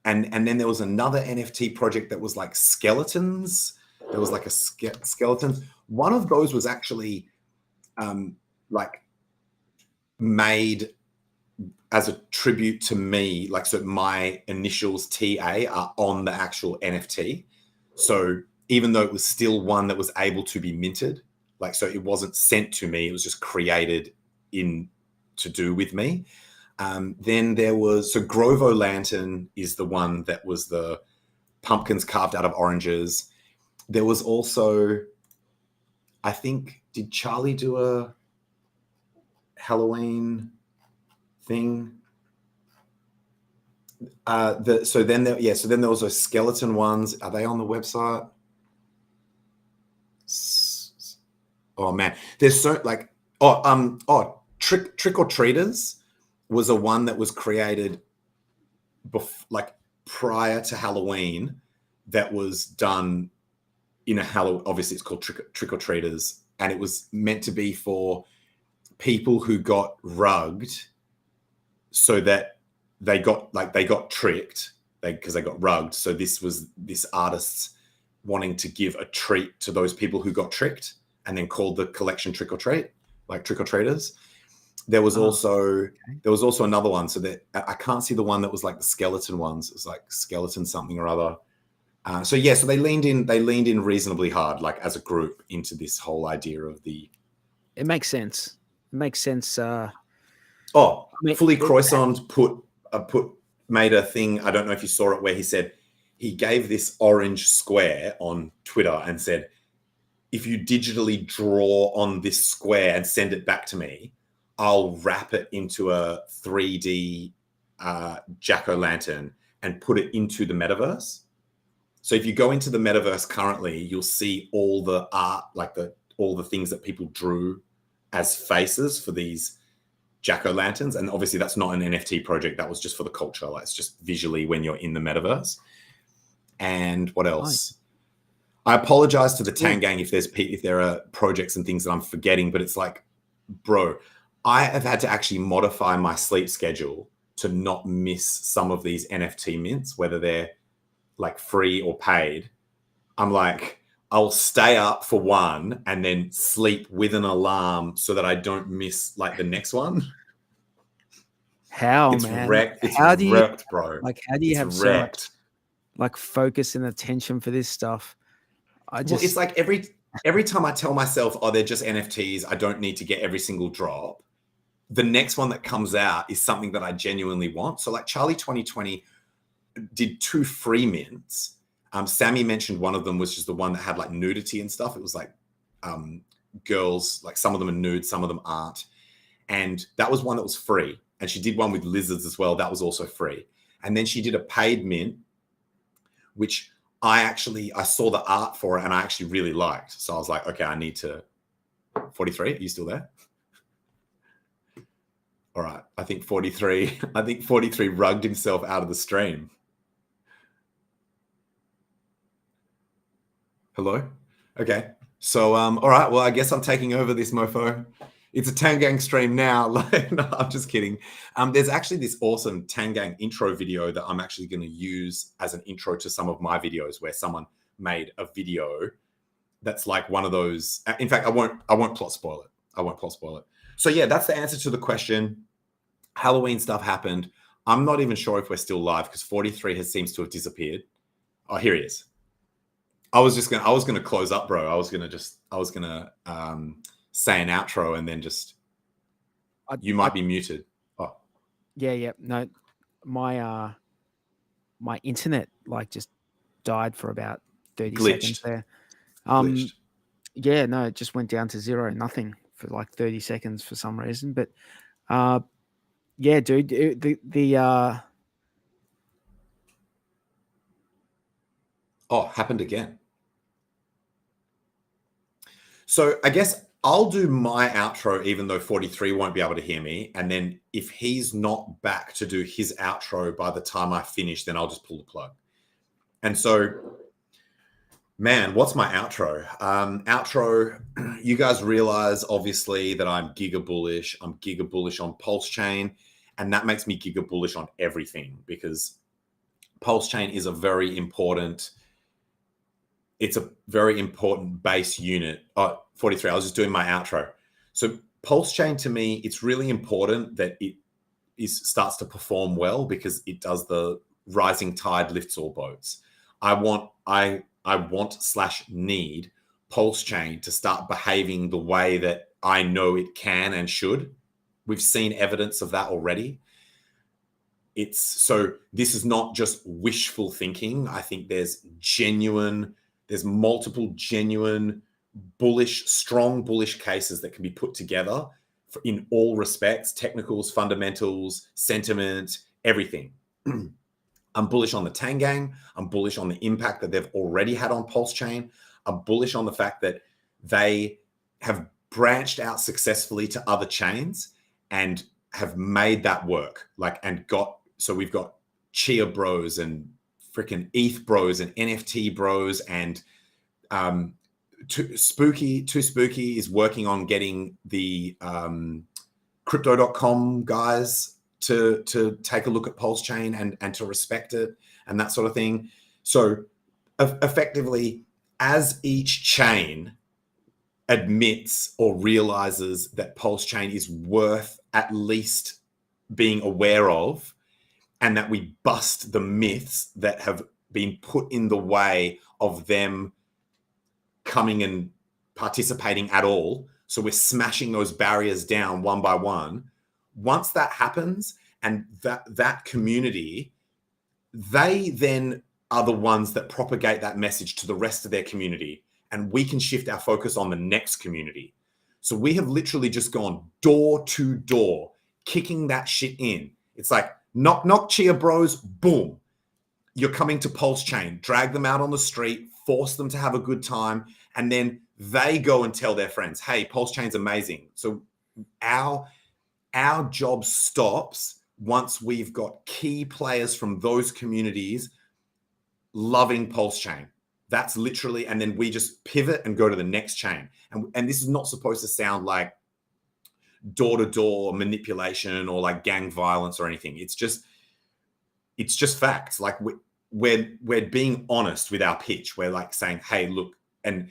then there was another NFT project that was like skeletons. There was like a skeleton. One of those was actually like made as a tribute to me. Like, so my initials TA are on the actual NFT. So even though it was still one that was able to be minted, like, so it wasn't sent to me, it was just created to do with me. Then there was, so Grovo Lantern is the one that was the pumpkins carved out of oranges. There was also, I think, did Charlie do a Halloween thing? So then there was those skeleton ones. Are they on the website? Oh man, there's so like Trick or Treaters was a one that was created like prior to Halloween that was done in a obviously it's called Trick or Treaters, and it was meant to be for people who got rugged, so that they got tricked because they got rugged. So this was this artist's wanting to give a treat to those people who got tricked, and then called the collection Trick or Treat, like Trick or Treaters. There was also another one. So that I can't see the one that was like the skeleton ones. It was like skeleton something or other. So they leaned in reasonably hard, like as a group, into this whole idea of the. It makes sense. It makes sense. Fully Croissant made a thing. I don't know if you saw it, where he said he gave this orange square on Twitter and said, if you digitally draw on this square and send it back to me, I'll wrap it into a 3D jack-o'-lantern and put it into the metaverse. So if you go into the metaverse currently, you'll see all the art, like all the things that people drew as faces for these jack-o'-lanterns. And obviously that's not an NFT project. That was just for the culture. Like, it's just visually when you're in the metaverse. And what else? I apologize to the Tang Gang if there are projects and things that I'm forgetting, but it's like, bro, I have had to actually modify my sleep schedule to not miss some of these NFT mints, whether they're like free or paid. I'm like, I'll stay up for one and then sleep with an alarm so that I don't miss like the next one. How, it's man? Wrecked. It's how do you, wrecked, bro. Like, how do you have so much like focus and attention for this stuff? Well, it's like every time I tell myself, oh, they're just NFTs, I don't need to get every single drop. The next one that comes out is something that I genuinely want. So like Charlie 2020 did 2 free mints. Sammy mentioned one of them, which is the one that had like nudity and stuff. It was like girls, like some of them are nude, some of them aren't. And that was one that was free. And she did one with lizards as well. That was also free. And then she did a paid mint, which I saw the art for it and I actually really liked. So I was like, okay, I need to 43. Are you still there? All right. I think 43 rugged himself out of the stream. Hello? Okay. So, all right. Well, I guess I'm taking over this mofo. It's a Tangang stream now. No, I'm just kidding. There's actually this awesome Tangang intro video that I'm actually going to use as an intro to some of my videos where someone made a video that's like one of those. In fact, I won't plot spoil it. I won't plot spoil it. So yeah, that's the answer to the question. Halloween stuff happened. I'm not even sure if we're still live because 43 seems to have disappeared. Oh, here he is. I was gonna close up, bro. I was gonna say an outro and then just you might be muted. Oh. Yeah. No, my internet like just died for about 30 seconds there. Glitched. Yeah, no, it just went down to 0, nothing for like 30 seconds for some reason. But yeah, dude, happened again. So I guess I'll do my outro, even though 43 won't be able to hear me. And then if he's not back to do his outro by the time I finish, then I'll just pull the plug. And so, man, what's my outro? Outro, you guys realize, obviously, that I'm giga bullish. I'm giga bullish on PulseChain. And that makes me giga bullish on everything because PulseChain is a very important base unit. 43, I was just doing my outro. So PulseChain to me, it's really important that it starts to perform well because it does the rising tide lifts all boats. I want / need PulseChain to start behaving the way that I know it can and should. We've seen evidence of that already. So this is not just wishful thinking. I think there's multiple genuine strong bullish cases that can be put together in all respects, technicals, fundamentals, sentiment, everything. I'm bullish on the Tangang. I'm bullish on the impact that they've already had on PulseChain. I'm bullish on the fact that they have branched out successfully to other chains and have made that work. So we've got Chia bros and freaking ETH bros and NFT bros and Too Spooky is working on getting the crypto.com guys to take a look at PulseChain and to respect it and that sort of thing. So effectively, as each chain admits or realizes that PulseChain is worth at least being aware of, and that we bust the myths that have been put in the way of them coming and participating at all. So we're smashing those barriers down one by one. Once that happens, and that community, they then are the ones that propagate that message to the rest of their community. And we can shift our focus on the next community. So we have literally just gone door to door, kicking that shit in. It's like, knock, knock, Chia bros, boom. You're coming to PulseChain, drag them out on the street, force them to have a good time, and then they go and tell their friends, hey, PulseChain's amazing. So our job stops once we've got key players from those communities loving PulseChain. That's literally, and then we just pivot and go to the next chain. And this is not supposed to sound like door-to-door manipulation or like gang violence or anything. It's just facts. Like we're being honest with our pitch. We're like saying, hey, look, and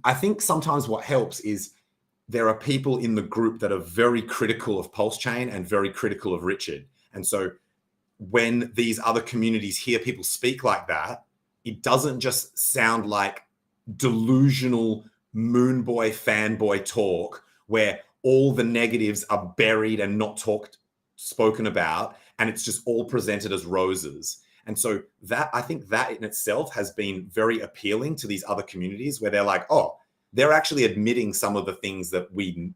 I think sometimes what helps is there are people in the group that are very critical of PulseChain and very critical of Richard. And so when these other communities hear people speak like that, it doesn't just sound like delusional moonboy fanboy talk where all the negatives are buried and not spoken about, and it's just all presented as roses. And so that, I think that in itself has been very appealing to these other communities where they're like, oh, they're actually admitting some of the things that we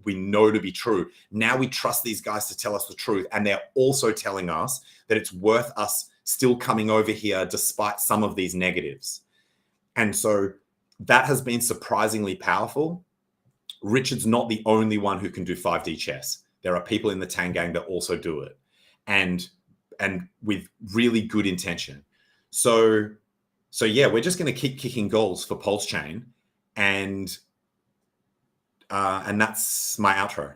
know to be true. Now we trust these guys to tell us the truth. And they're also telling us that it's worth us still coming over here despite some of these negatives. And so that has been surprisingly powerful. Richard's not the only one who can do 5D chess. There are people in the Tang gang that also do it, and with really good intention. So yeah, we're just going to keep kicking goals for PulseChain, and that's my outro.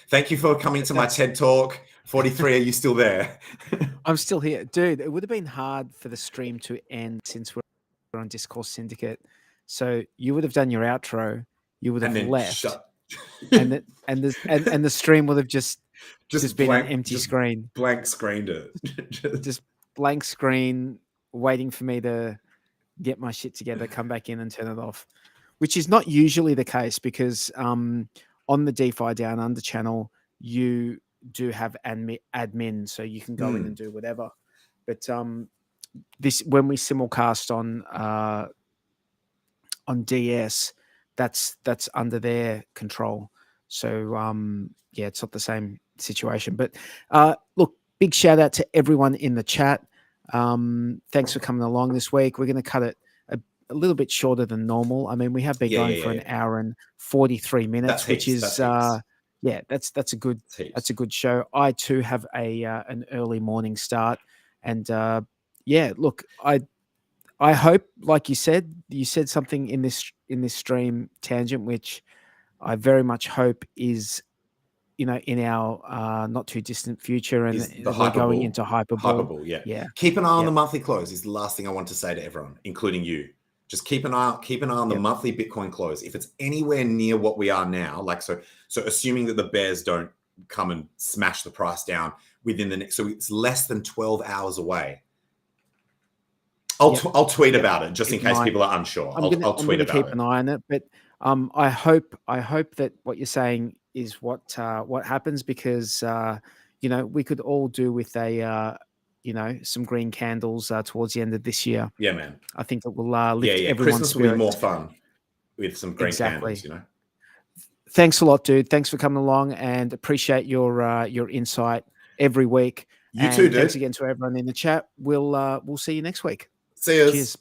Thank you for coming to my TED Talk. 43, are you still there? I'm still here. Dude, it would have been hard for the stream to end since we're on Discourse Syndicate. So you would have done your outro, you would have left, and the stream would have just been an empty screen. Blank screened it. Just blank screen, waiting for me to get my shit together, come back in and turn it off, which is not usually the case because on the DeFi Down Under channel, you do have admin, so you can go in and do whatever. But this, when we simulcast on DS, that's under their control. So yeah, it's not the same situation. But look, big shout out to everyone in the chat. Thanks for coming along this week. We're going to cut it a little bit shorter than normal. I mean, we have been going for an hour and 43 minutes, which is that's a good show. I too have an early morning start, and yeah, look, I hope, like you said something in this stream, Tangent, which I very much hope is, in our not too distant future, and we're going into Hyperball. Yeah. Keep an eye on the monthly close is the last thing I want to say to everyone, including you. Just keep an eye on the monthly Bitcoin close. If it's anywhere near what we are now, like so assuming that the bears don't come and smash the price down within the next, so it's less than 12 hours away. I'll tweet about it just in case people are unsure. I'll tweet about it. Keep an eye on it, but I hope that what you're saying is what happens, because we could all do with some green candles towards the end of this year. Yeah, man. I think it will lift everyone's Christmas spirits. will be more fun with some green candles. Thanks a lot, dude. Thanks for coming along, and appreciate your insight every week. You too, dude. Thanks again to everyone in the chat. We'll see you next week. See you. Cheers.